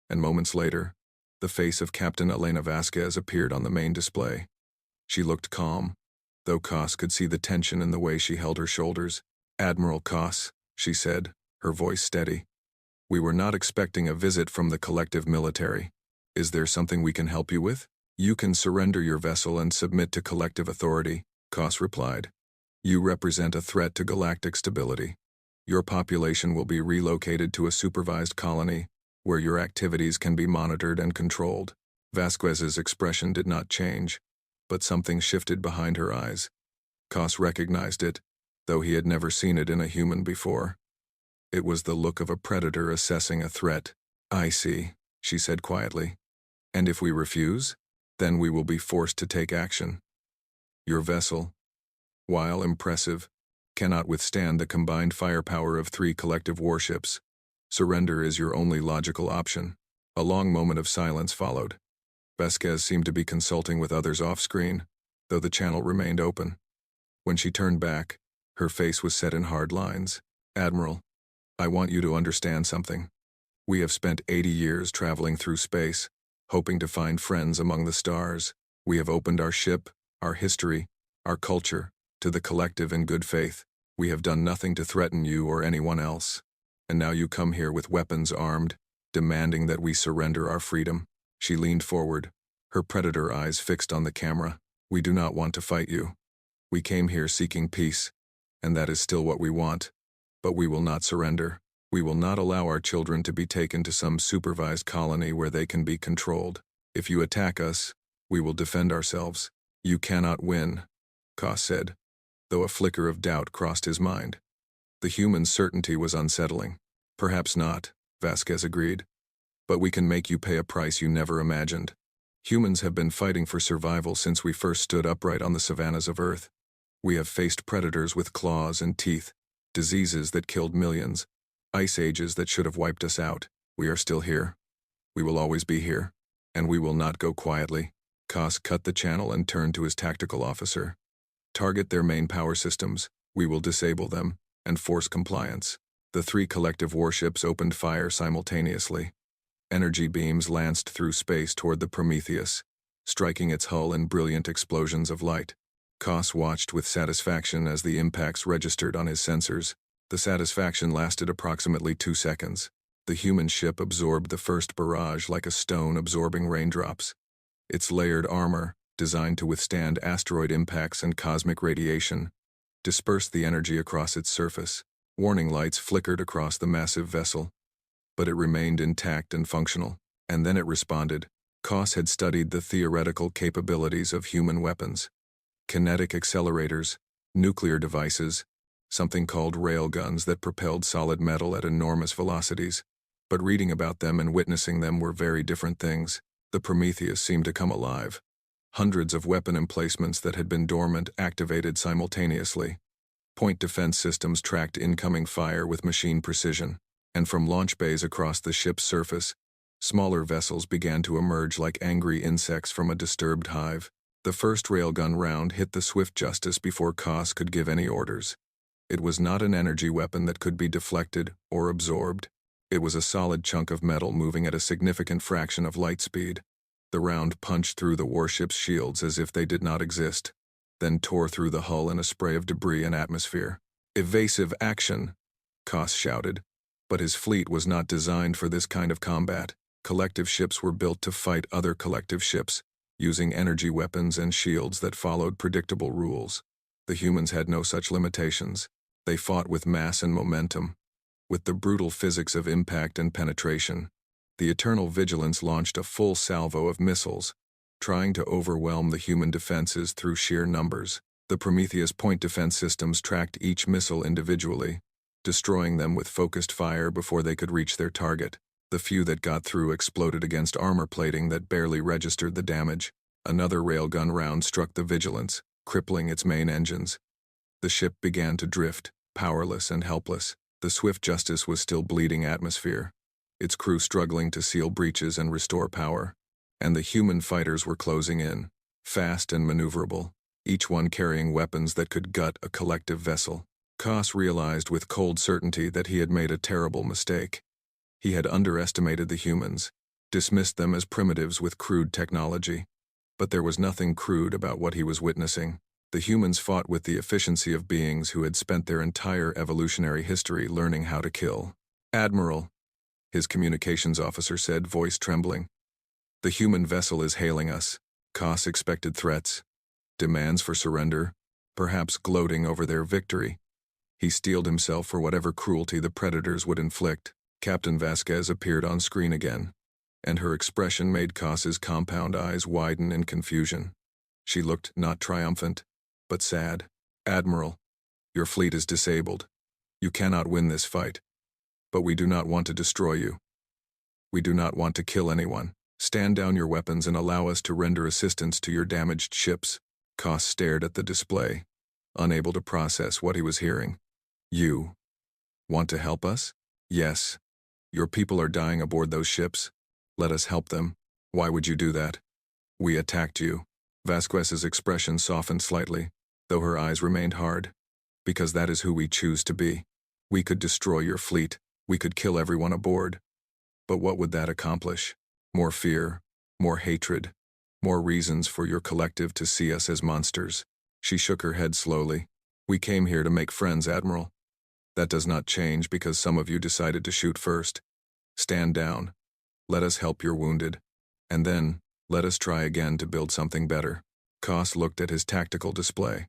Speaker 1: and moments later, the face of Captain Elena Vasquez appeared on the main display. She looked calm, though Koss could see the tension in the way she held her shoulders. "Admiral Koss," she said, her voice steady. "We were not expecting a visit from the collective military. Is there something we can help you with?" "You can surrender your vessel and submit to collective authority," Koss replied. "You represent a threat to galactic stability. Your population will be relocated to a supervised colony, where your activities can be monitored and controlled. Vasquez's expression did not change, but something shifted behind her eyes. Cos recognized it, though he had never seen it in a human before. It was the look of a predator assessing a threat. "I see," she said quietly. "And if we refuse, then we will be forced to take action. Your vessel, while impressive, cannot withstand the combined firepower of 3 collective warships. Surrender is your only logical option." A long moment of silence followed. Vasquez seemed to be consulting with others off-screen, though the channel remained open. When she turned back, her face was set in hard lines. "Admiral, I want you to understand something. We have spent 80 years traveling through space, hoping to find friends among the stars. We have opened our ship, our history, our culture, to the collective in good faith. We have done nothing to threaten you or anyone else. And now you come here with weapons armed, demanding that we surrender our freedom." She leaned forward, her predator eyes fixed on the camera. "We do not want to fight you. We came here seeking peace, and that is still what we want. But we will not surrender. We will not allow our children to be taken to some supervised colony where they can be controlled. If you attack us, we will defend ourselves." "You cannot win," Cos said, though a flicker of doubt crossed his mind. The human's certainty was unsettling. "Perhaps not," Vasquez agreed. "But we can make you pay a price you never imagined. Humans have been fighting for survival since we first stood upright on the savannas of Earth. We have faced predators with claws and teeth, diseases that killed millions, ice ages that should have wiped us out. We are still here. We will always be here. And we will not go quietly." Cos cut the channel and turned to his tactical officer. "Target their main power systems. We will disable them and force compliance." The 3 collective warships opened fire simultaneously. Energy beams lanced through space toward the Prometheus, striking its hull in brilliant explosions of light. Cos watched with satisfaction as the impacts registered on his sensors. The satisfaction lasted approximately 2 seconds. The human ship absorbed the first barrage like a stone absorbing raindrops. Its layered armor, designed to withstand asteroid impacts and cosmic radiation, dispersed the energy across its surface. Warning lights flickered across the massive vessel, but it remained intact and functional. And then it responded. Cos had studied the theoretical capabilities of human weapons. Kinetic accelerators, nuclear devices, something called railguns that propelled solid metal at enormous velocities. But reading about them and witnessing them were very different things. The Prometheus seemed to come alive. Hundreds of weapon emplacements that had been dormant activated simultaneously. Point defense systems tracked incoming fire with machine precision, and from launch bays across the ship's surface, smaller vessels began to emerge like angry insects from a disturbed hive. The first railgun round hit the Swift Justice before Cos could give any orders. It was not an energy weapon that could be deflected or absorbed. It was a solid chunk of metal moving at a significant fraction of light speed. The round punched through the warship's shields as if they did not exist, then tore through the hull in a spray of debris and atmosphere. "Evasive action," Cos shouted. But his fleet was not designed for this kind of combat. Collective ships were built to fight other collective ships, using energy weapons and shields that followed predictable rules. The humans had no such limitations. They fought with mass and momentum, with the brutal physics of impact and penetration. The Eternal Vigilance launched a full salvo of missiles, trying to overwhelm the human defenses through sheer numbers. The Prometheus point defense systems tracked each missile individually, destroying them with focused fire before they could reach their target. The few that got through exploded against armor plating that barely registered the damage. Another railgun round struck the Vigilance, crippling its main engines. The ship began to drift, powerless and helpless. The Swift Justice was still bleeding atmosphere, its crew struggling to seal breaches and restore power. And the human fighters were closing in, fast and maneuverable, each one carrying weapons that could gut a collective vessel. Cos realized with cold certainty that he had made a terrible mistake. He had underestimated the humans, dismissed them as primitives with crude technology. But there was nothing crude about what he was witnessing. The humans fought with the efficiency of beings who had spent their entire evolutionary history learning how to kill. "Admiral," his communications officer said, voice trembling. "The human vessel is hailing us." Cos expected threats, demands for surrender, perhaps gloating over their victory. He steeled himself for whatever cruelty the predators would inflict. Captain Vasquez appeared on screen again, and her expression made Cass's compound eyes widen in confusion. She looked not triumphant, but sad. "Admiral, your fleet is disabled. You cannot win this fight. But we do not want to destroy you. We do not want to kill anyone. Stand down your weapons and allow us to render assistance to your damaged ships." Cass stared at the display, unable to process what he was hearing. "You want to help us?" "Yes. Your people are dying aboard those ships. Let us help them." "Why would you do that?" "We attacked you." Vasquez's expression softened slightly, though her eyes remained hard. "Because that is who we choose to be. We could destroy your fleet. We could kill everyone aboard. But what would that accomplish? More fear, more hatred, more reasons for your collective to see us as monsters." She shook her head slowly. "We came here to make friends, Admiral. That does not change because some of you decided to shoot first. Stand down. Let us help your wounded. And then, let us try again to build something better." Cass looked at his tactical display.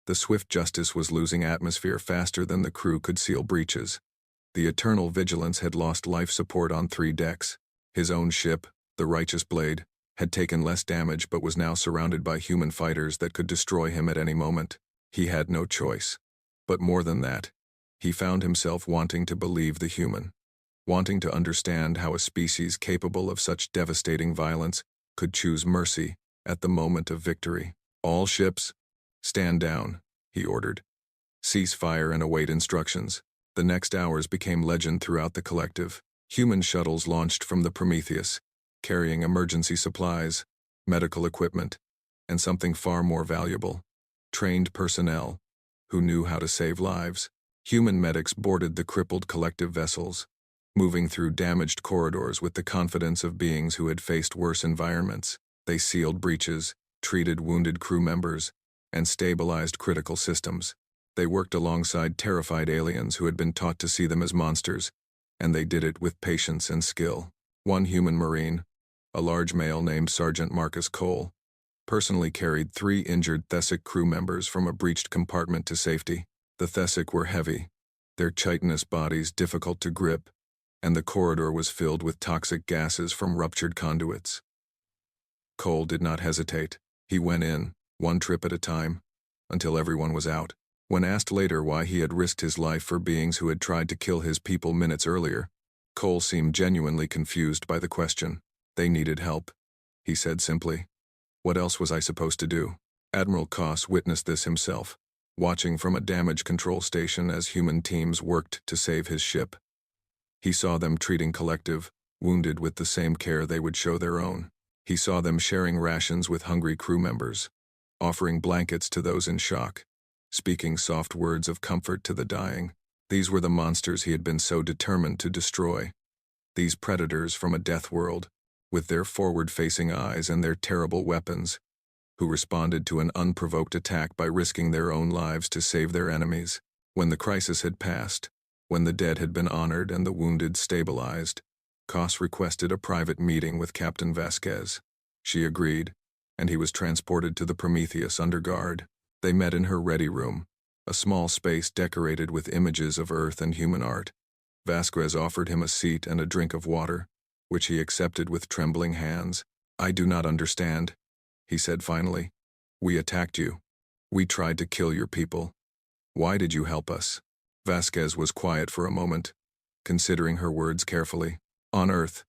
Speaker 1: The Swift Justice was losing atmosphere faster than the crew could seal breaches. The Eternal Vigilance had lost life support on 3 decks. His own ship, the Righteous Blade, had taken less damage but was now surrounded by human fighters that could destroy him at any moment. He had no choice. But more than that, he found himself wanting to believe the human, wanting to understand how a species capable of such devastating violence could choose mercy at the moment of victory. "All ships, stand down," he ordered. "Cease fire and await instructions." The next hours became legend throughout the collective. Human shuttles launched from the Prometheus, carrying emergency supplies, medical equipment, and something far more valuable: trained personnel who knew how to save lives. Human medics boarded the crippled collective vessels, moving through damaged corridors with the confidence of beings who had faced worse environments. They sealed breaches, treated wounded crew members, and stabilized critical systems. They worked alongside terrified aliens who had been taught to see them as monsters, and they did it with patience and skill. One human Marine, a large male named Sergeant Marcus Cole, personally carried 3 injured Thessic crew members from a breached compartment to safety. The Thessic were heavy, their chitinous bodies difficult to grip, and the corridor was filled with toxic gases from ruptured conduits. Cole did not hesitate. He went in, one trip at a time, until everyone was out. When asked later why he had risked his life for beings who had tried to kill his people minutes earlier, Cole seemed genuinely confused by the question. "They needed help," he said simply. "What else was I supposed to do?" Admiral Cass witnessed this himself, watching from a damage control station as human teams worked to save his ship. He saw them treating collective, wounded with the same care they would show their own. He saw them sharing rations with hungry crew members, offering blankets to those in shock, speaking soft words of comfort to the dying. These were the monsters he had been so determined to destroy. These predators from a death world, with their forward-facing eyes and their terrible weapons, who responded to an unprovoked attack by risking their own lives to save their enemies. When the crisis had passed, when the dead had been honored and the wounded stabilized, Cass requested a private meeting with Captain Vasquez. She agreed, and he was transported to the Prometheus under guard. They met in her ready room, a small space decorated with images of Earth and human art. Vasquez offered him a seat and a drink of water, which he accepted with trembling hands. "I do not understand," he said finally. "We attacked you. We tried to kill your people. Why did you help us?" Vasquez was quiet for a moment, considering her words carefully. "On Earth,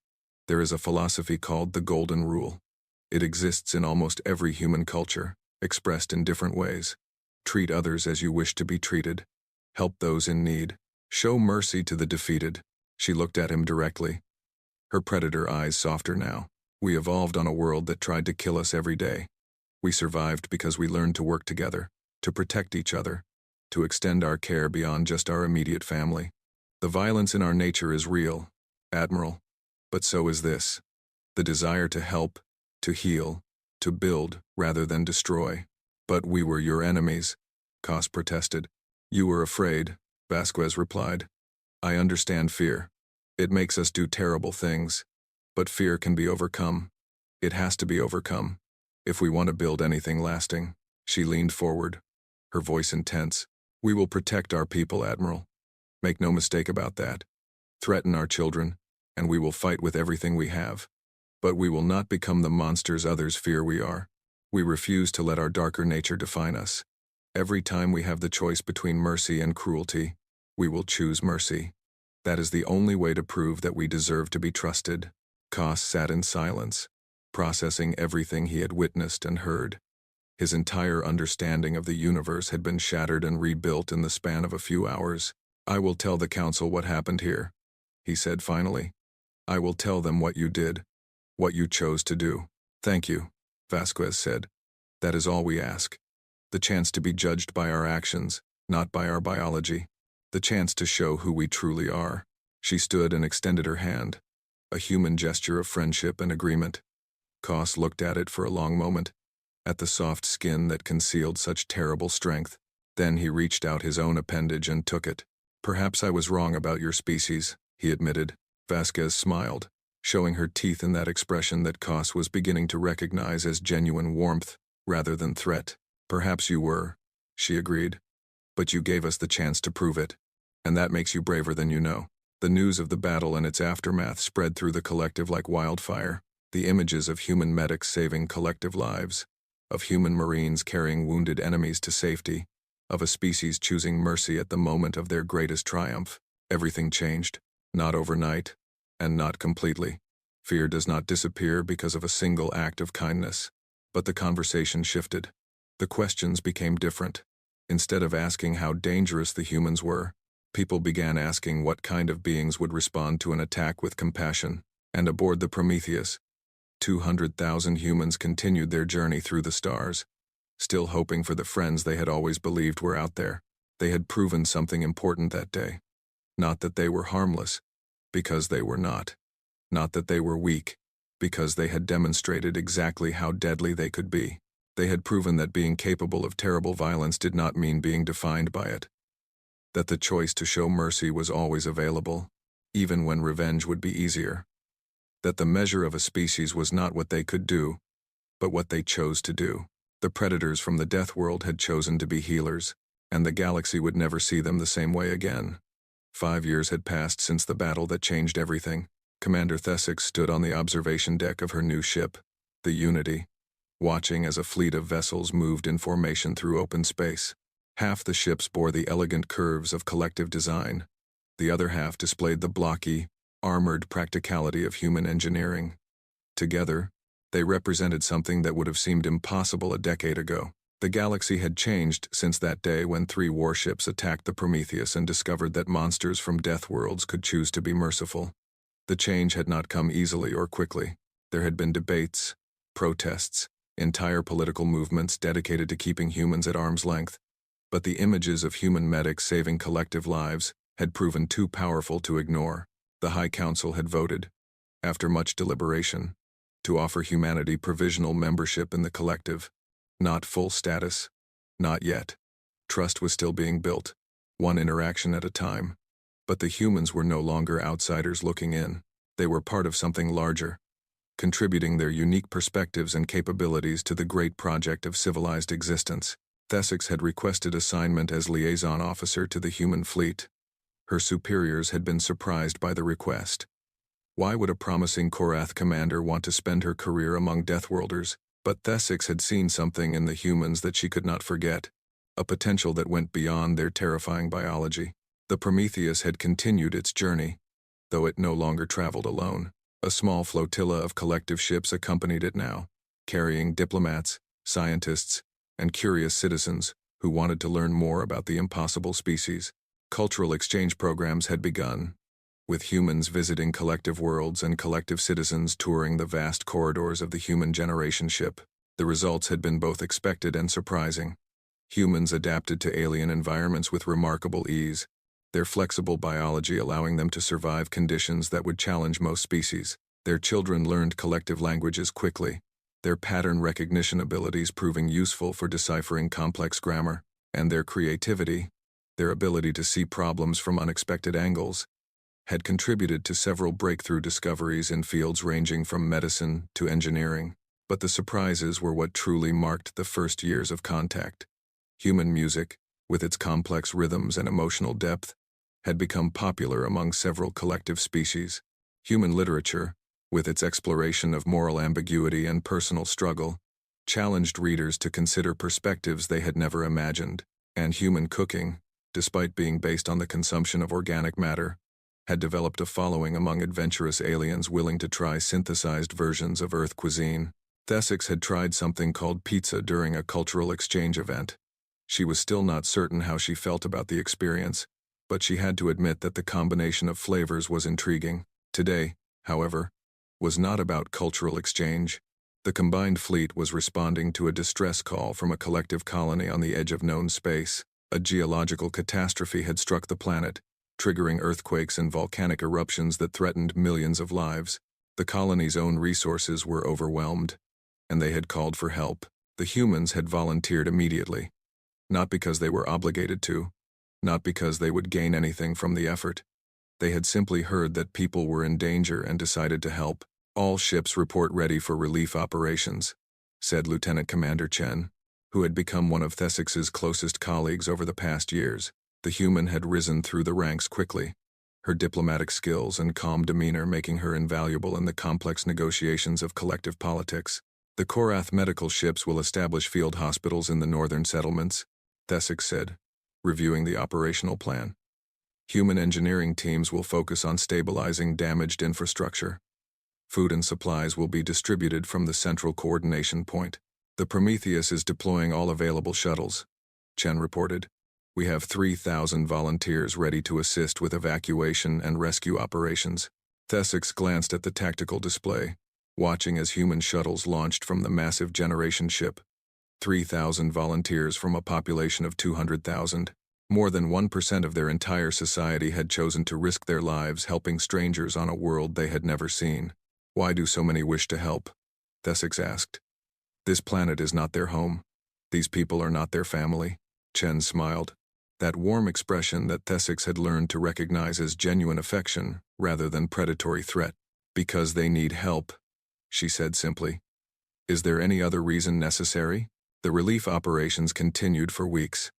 Speaker 1: there is a philosophy called the Golden Rule. It exists in almost every human culture, expressed in different ways. Treat others as you wish to be treated. Help those in need. Show mercy to the defeated." She looked at him directly, her predator eyes softer now. "We evolved on a world that tried to kill us every day. We survived because we learned to work together, to protect each other, to extend our care beyond just our immediate family. The violence in our nature is real, Admiral, but so is this. The desire to help, to heal, to build rather than destroy." "But we were your enemies," Cass protested. "You were afraid," Vasquez replied. "I understand fear. It makes us do terrible things. But fear can be overcome. It has to be overcome, if we want to build anything lasting." She leaned forward, her voice intense. "We will protect our people, Admiral. Make no mistake about that. threaten our children, and we will fight with everything we have. But we will not become the monsters others fear we are. We refuse to let our darker nature define us. Every time we have the choice between mercy and cruelty, we will choose mercy. That is the only way to prove that we deserve to be trusted. Koss sat in silence, processing everything he had witnessed and heard. His entire understanding of the universe had been shattered and rebuilt in the span of a few hours. "I will tell the council what happened here," he said finally. "I will tell them what you did, what you chose to do." "Thank you," Vasquez said. "That is all we ask. The chance to be judged by our actions, not by our biology. The chance to show who we truly are." She stood and extended her hand, a human gesture of friendship and agreement. Koss looked at it for a long moment, at the soft skin that concealed such terrible strength. Then he reached out his own appendage and took it. "Perhaps I was wrong about your species," he admitted. Vasquez smiled, showing her teeth in that expression that Koss was beginning to recognize as genuine warmth rather than threat. "Perhaps you were," she agreed. "But you gave us the chance to prove it, and that makes you braver than you know." The news of the battle and its aftermath spread through the collective like wildfire. The images of human medics saving collective lives, of human marines carrying wounded enemies to safety, of a species choosing mercy at the moment of their greatest triumph. Everything changed, not overnight, and not completely. Fear does not disappear because of a single act of kindness. But the conversation shifted. The questions became different. Instead of asking how dangerous the humans were, people began asking what kind of beings would respond to an attack with compassion. And aboard the Prometheus, 200,000 humans continued their journey through the stars, still hoping for the friends they had always believed were out there. They had proven something important that day. Not that they were harmless, because they were not. Not that they were weak, because they had demonstrated exactly how deadly they could be. They had proven that being capable of terrible violence did not mean being defined by it. That the choice to show mercy was always available, even when revenge would be easier. That the measure of a species was not what they could do, but what they chose to do. The predators from the Deathworld had chosen to be healers, and the galaxy would never see them the same way again. 5 years had passed since the battle that changed everything. Commander Thesix stood on the observation deck of her new ship, the Unity, watching as a fleet of vessels moved in formation through open space. Half the ships bore the elegant curves of collective design. The other half displayed the blocky, armored practicality of human engineering. Together, they represented something that would have seemed impossible a decade ago. The galaxy had changed since that day when 3 warships attacked the Prometheus and discovered that monsters from Deathworlds could choose to be merciful. The change had not come easily or quickly. There had been debates, protests, entire political movements dedicated to keeping humans at arm's length. But the images of human medics saving collective lives had proven too powerful to ignore. The High Council had voted, after much deliberation, to offer humanity provisional membership in the collective. Not full status. Not yet. Trust was still being built, one interaction at a time. But the humans were no longer outsiders looking in. They were part of something larger, contributing their unique perspectives and capabilities to the great project of civilized existence. Thesix had requested assignment as liaison officer to the human fleet. Her superiors had been surprised by the request. Why would a promising Korath commander want to spend her career among Deathworlders? But Thesix had seen something in the humans that she could not forget, a potential that went beyond their terrifying biology. The Prometheus had continued its journey, though it no longer traveled alone. A small flotilla of collective ships accompanied it now, carrying diplomats, scientists, and curious citizens who wanted to learn more about the impossible species. Cultural exchange programs had begun, with humans visiting collective worlds and collective citizens touring the vast corridors of the human generation ship. The results had been both expected and surprising. Humans adapted to alien environments with remarkable ease, their flexible biology allowing them to survive conditions that would challenge most species. Their children learned collective languages quickly, their pattern recognition abilities proving useful for deciphering complex grammar, and their creativity, their ability to see problems from unexpected angles, had contributed to several breakthrough discoveries in fields ranging from medicine to engineering. But the surprises were what truly marked the first years of contact. Human music, with its complex rhythms and emotional depth, had become popular among several collective species. Human literature, with its exploration of moral ambiguity and personal struggle, challenged readers to consider perspectives they had never imagined, and human cooking, despite being based on the consumption of organic matter, had developed a following among adventurous aliens willing to try synthesized versions of Earth cuisine. Thesix had tried something called pizza during a cultural exchange event. She was still not certain how she felt about the experience, but she had to admit that the combination of flavors was intriguing. Today, however, was not about cultural exchange. The combined fleet was responding to a distress call from a collective colony on the edge of known space. A geological catastrophe had struck the planet, triggering earthquakes and volcanic eruptions that threatened millions of lives. The colony's own resources were overwhelmed, and they had called for help. The humans had volunteered immediately. Not because they were obligated to, not because they would gain anything from the effort. They had simply heard that people were in danger and decided to help. "All ships report ready for relief operations," said Lieutenant Commander Chen, who had become one of Thesix's closest colleagues over the past years. The human had risen through the ranks quickly, her diplomatic skills and calm demeanor making her invaluable in the complex negotiations of collective politics. "The Korath medical ships will establish field hospitals in the northern settlements," Thesix said, reviewing the operational plan. "Human engineering teams will focus on stabilizing damaged infrastructure. Food and supplies will be distributed from the central coordination point. The Prometheus is deploying all available shuttles," Chen reported. "We have 3,000 volunteers ready to assist with evacuation and rescue operations." Thesix glanced at the tactical display, watching as human shuttles launched from the massive generation ship. 3,000 volunteers from a population of 200,000. More than 1% of their entire society had chosen to risk their lives helping strangers on a world they had never seen. "Why do so many wish to help?" Thesix asked. "This planet is not their home. These people are not their family." Chen smiled, that warm expression that Thesix had learned to recognize as genuine affection rather than predatory threat. "Because they need help," she said simply. "Is there any other reason necessary?" The relief operations continued for weeks.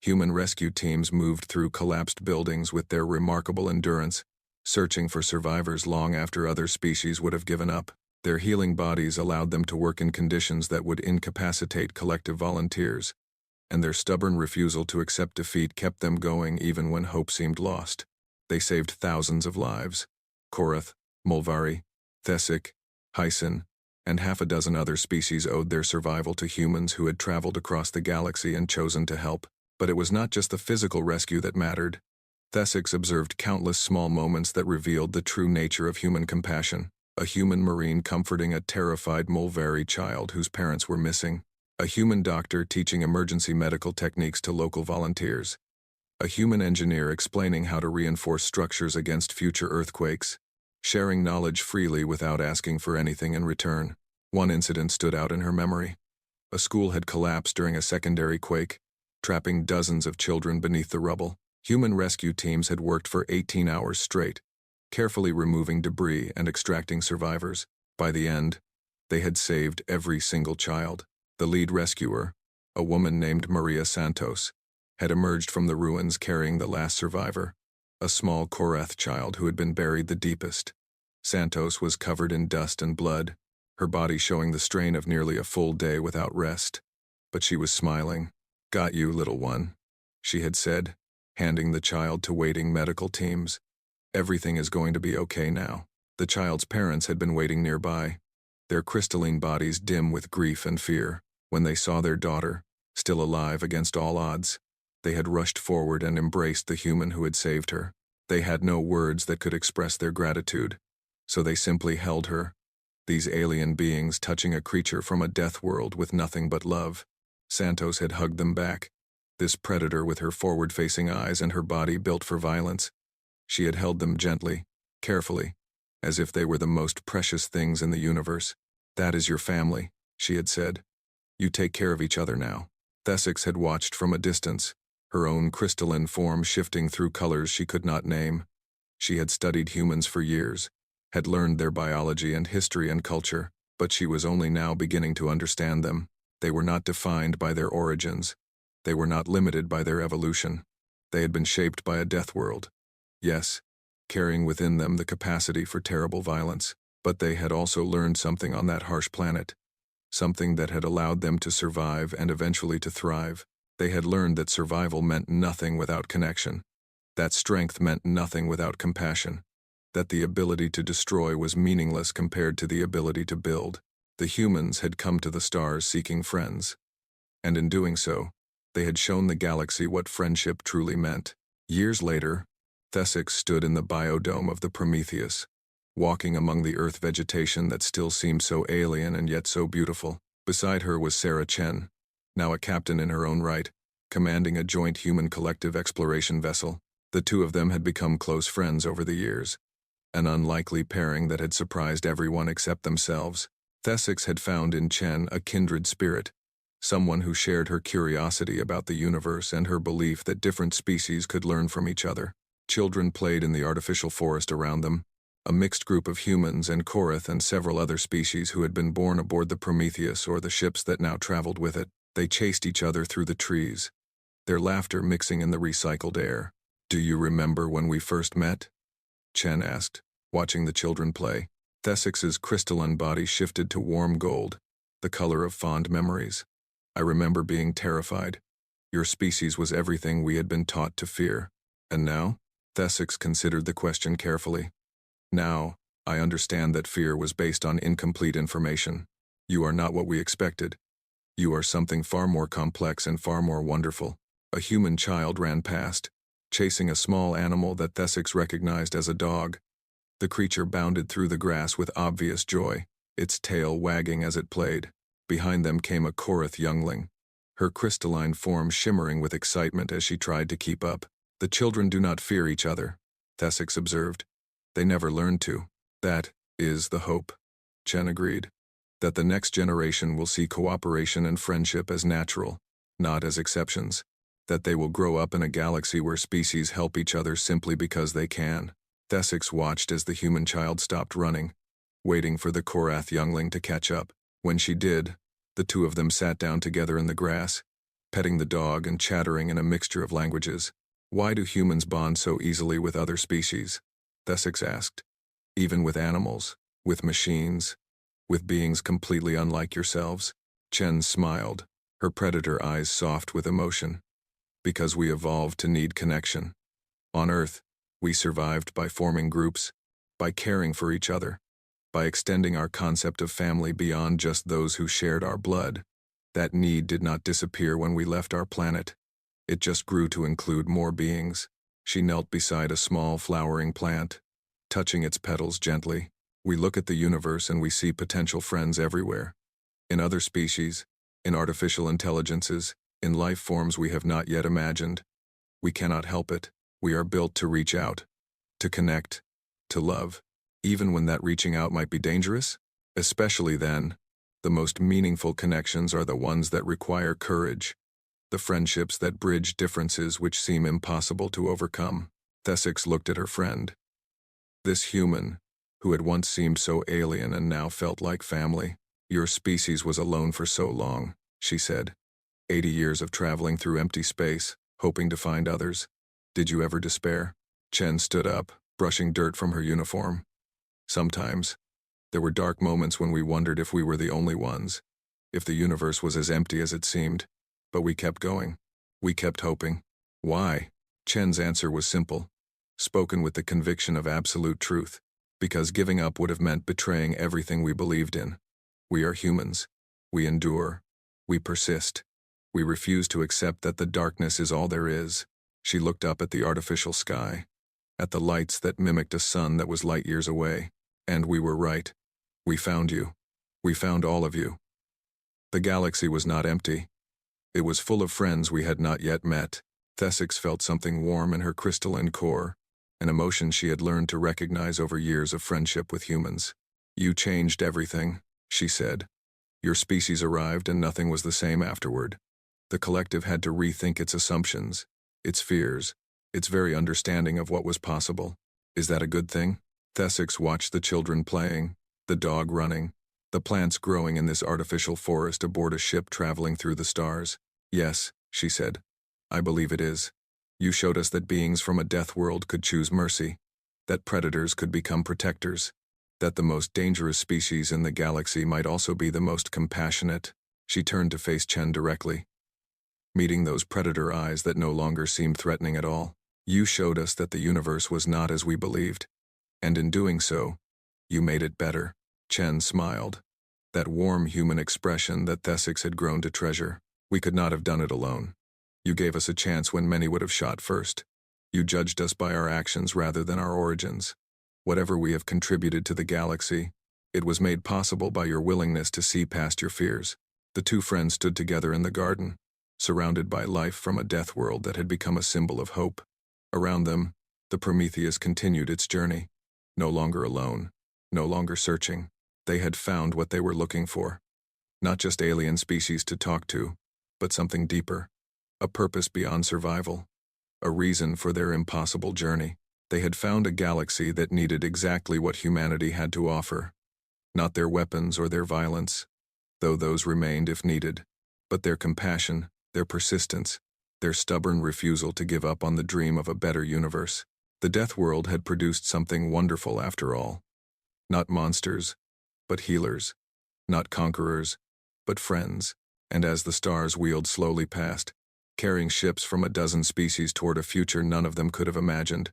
Speaker 1: Human rescue teams moved through collapsed buildings with their remarkable endurance, searching for survivors long after other species would have given up. Their healing bodies allowed them to work in conditions that would incapacitate collective volunteers, and their stubborn refusal to accept defeat kept them going even when hope seemed lost. They saved thousands of lives. Korath, Mulvari, Thesic, Hyson, and half a dozen other species owed their survival to humans who had traveled across the galaxy and chosen to help. But it was not just the physical rescue that mattered. Thesix observed countless small moments that revealed the true nature of human compassion. A human marine comforting a terrified Mulvari child whose parents were missing. A human doctor teaching emergency medical techniques to local volunteers. A human engineer explaining how to reinforce structures against future earthquakes. Sharing knowledge freely without asking for anything in return. One incident stood out in her memory. A school had collapsed during a secondary quake, trapping dozens of children beneath the rubble. Human rescue teams had worked for 18 hours straight, carefully removing debris and extracting survivors. By the end, they had saved every single child. The lead rescuer, a woman named Maria Santos, had emerged from the ruins carrying the last survivor, a small Korath child who had been buried the deepest. Santos was covered in dust and blood, her body showing the strain of nearly a full day without rest. But she was smiling. "Got you, little one," she had said, handing the child to waiting medical teams. "Everything is going to be okay now." The child's parents had been waiting nearby, their crystalline bodies dim with grief and fear. When they saw their daughter, still alive against all odds, they had rushed forward and embraced the human who had saved her. They had no words that could express their gratitude, so they simply held her, these alien beings touching a creature from a death world with nothing but love. Santos had hugged them back, this predator with her forward-facing eyes and her body built for violence. She had held them gently, carefully, as if they were the most precious things in the universe. "That is your family," she had said. "You take care of each other now." Thesix had watched from a distance, her own crystalline form shifting through colors she could not name. She had studied humans for years, had learned their biology and history and culture, but she was only now beginning to understand them. They were not defined by their origins. They were not limited by their evolution. They had been shaped by a death world, Yes, carrying within them the capacity for terrible violence. But they had also learned something on that harsh planet, something that had allowed them to survive and eventually to thrive. They had learned that survival meant nothing without connection, that strength meant nothing without compassion, that the ability to destroy was meaningless compared to the ability to build. The humans had come to the stars seeking friends, and in doing so, they had shown the galaxy what friendship truly meant. Years later, Thesix stood in the biodome of the Prometheus, walking among the Earth vegetation that still seemed so alien and yet so beautiful. Beside her was Sarah Chen, now a captain in her own right, commanding a joint human collective exploration vessel. The two of them had become close friends over the years, an unlikely pairing that had surprised everyone except themselves. Thesix had found in Chen a kindred spirit, someone who shared her curiosity about the universe and her belief that different species could learn from each other. Children played in the artificial forest around them, a mixed group of humans and Korath and several other species who had been born aboard the Prometheus or the ships that now traveled with it. They chased each other through the trees, their laughter mixing in the recycled air. "Do you remember when we first met?" Chen asked, watching the children play. Thesix's crystalline body shifted to warm gold, the color of fond memories. "I remember being terrified. Your species was everything we had been taught to fear. And now?" Thesix considered the question carefully. "Now, I understand that fear was based on incomplete information. You are not what we expected. You are something far more complex and far more wonderful." A human child ran past, chasing a small animal that Thesix recognized as a dog. The creature bounded through the grass with obvious joy, its tail wagging as it played. Behind them came a Korath youngling, her crystalline form shimmering with excitement as she tried to keep up. "The children do not fear each other," Thesix observed. "They never learned to." "That is the hope," Chen agreed. "That the next generation will see cooperation and friendship as natural, not as exceptions. That they will grow up in a galaxy where species help each other simply because they can." Thesix watched as the human child stopped running, waiting for the Korath youngling to catch up. When she did, the two of them sat down together in the grass, petting the dog and chattering in a mixture of languages. "Why do humans bond so easily with other species?" Thesix asked. "Even with animals, with machines, with beings completely unlike yourselves?" Chen smiled, her predator eyes soft with emotion. "Because we evolved to need connection. On Earth, we survived by forming groups, by caring for each other, by extending our concept of family beyond just those who shared our blood. That need did not disappear when we left our planet. It just grew to include more beings." She knelt beside a small flowering plant, touching its petals gently. "We look at the universe and we see potential friends everywhere. In other species, in artificial intelligences, in life forms we have not yet imagined. We cannot help it. We are built to reach out, to connect, to love, even when that reaching out might be dangerous. Especially then, the most meaningful connections are the ones that require courage, the friendships that bridge differences which seem impossible to overcome." Thesix looked at her friend. This human, who had once seemed so alien and now felt like family. "Your species was alone for so long," she said. 80 years of traveling through empty space, hoping to find others. Did you ever despair?" Chen stood up, brushing dirt from her uniform. "Sometimes. There were dark moments when we wondered if we were the only ones, if the universe was as empty as it seemed. But we kept going. We kept hoping." "Why?" Chen's answer was simple, spoken with the conviction of absolute truth. "Because giving up would have meant betraying everything we believed in. We are humans. We endure. We persist. We refuse to accept that the darkness is all there is." She looked up at the artificial sky, at the lights that mimicked a sun that was light years away. "And we were right. We found you. We found all of you." The galaxy was not empty. It was full of friends we had not yet met. Thesix felt something warm in her crystalline core, an emotion she had learned to recognize over years of friendship with humans. "You changed everything," she said. "Your species arrived and nothing was the same afterward. The collective had to rethink its assumptions, its fears, its very understanding of what was possible. Is that a good thing?" Thesix watched the children playing, the dog running, the plants growing in this artificial forest aboard a ship traveling through the stars. "Yes," she said. "I believe it is. You showed us that beings from a death world could choose mercy, that predators could become protectors, that the most dangerous species in the galaxy might also be the most compassionate. She turned to face Chen directly, meeting those predator eyes that no longer seemed threatening at all. You showed us that the universe was not as we believed, and in doing so, you made it better. Chen smiled, that warm human expression that Thesix had grown to treasure. We could not have done it alone. You gave us a chance when many would have shot first. You judged us by our actions rather than our origins. Whatever we have contributed to the galaxy, it was made possible by your willingness to see past your fears. The two friends stood together in the garden, surrounded by life from a death world that had become a symbol of hope. Around them, the Prometheus continued its journey, no longer alone, no longer searching. They had found what they were looking for. Not just alien species to talk to, but something deeper. A purpose beyond survival. A reason for their impossible journey. They had found a galaxy that needed exactly what humanity had to offer. Not their weapons or their violence, though those remained if needed, but their compassion, their persistence, their stubborn refusal to give up on the dream of a better universe. The death world had produced something wonderful after all. Not monsters, but healers. Not conquerors, but friends. And as the stars wheeled slowly past, carrying ships from a dozen species toward a future none of them could have imagined,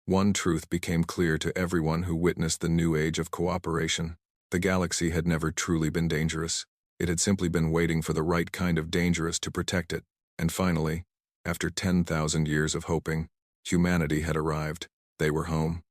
Speaker 1: one truth became clear to everyone who witnessed the new age of cooperation. The galaxy had never truly been dangerous. It had simply been waiting for the right kind of dangerous to protect it. And finally, after 10,000 years of hoping, humanity had arrived. They were home.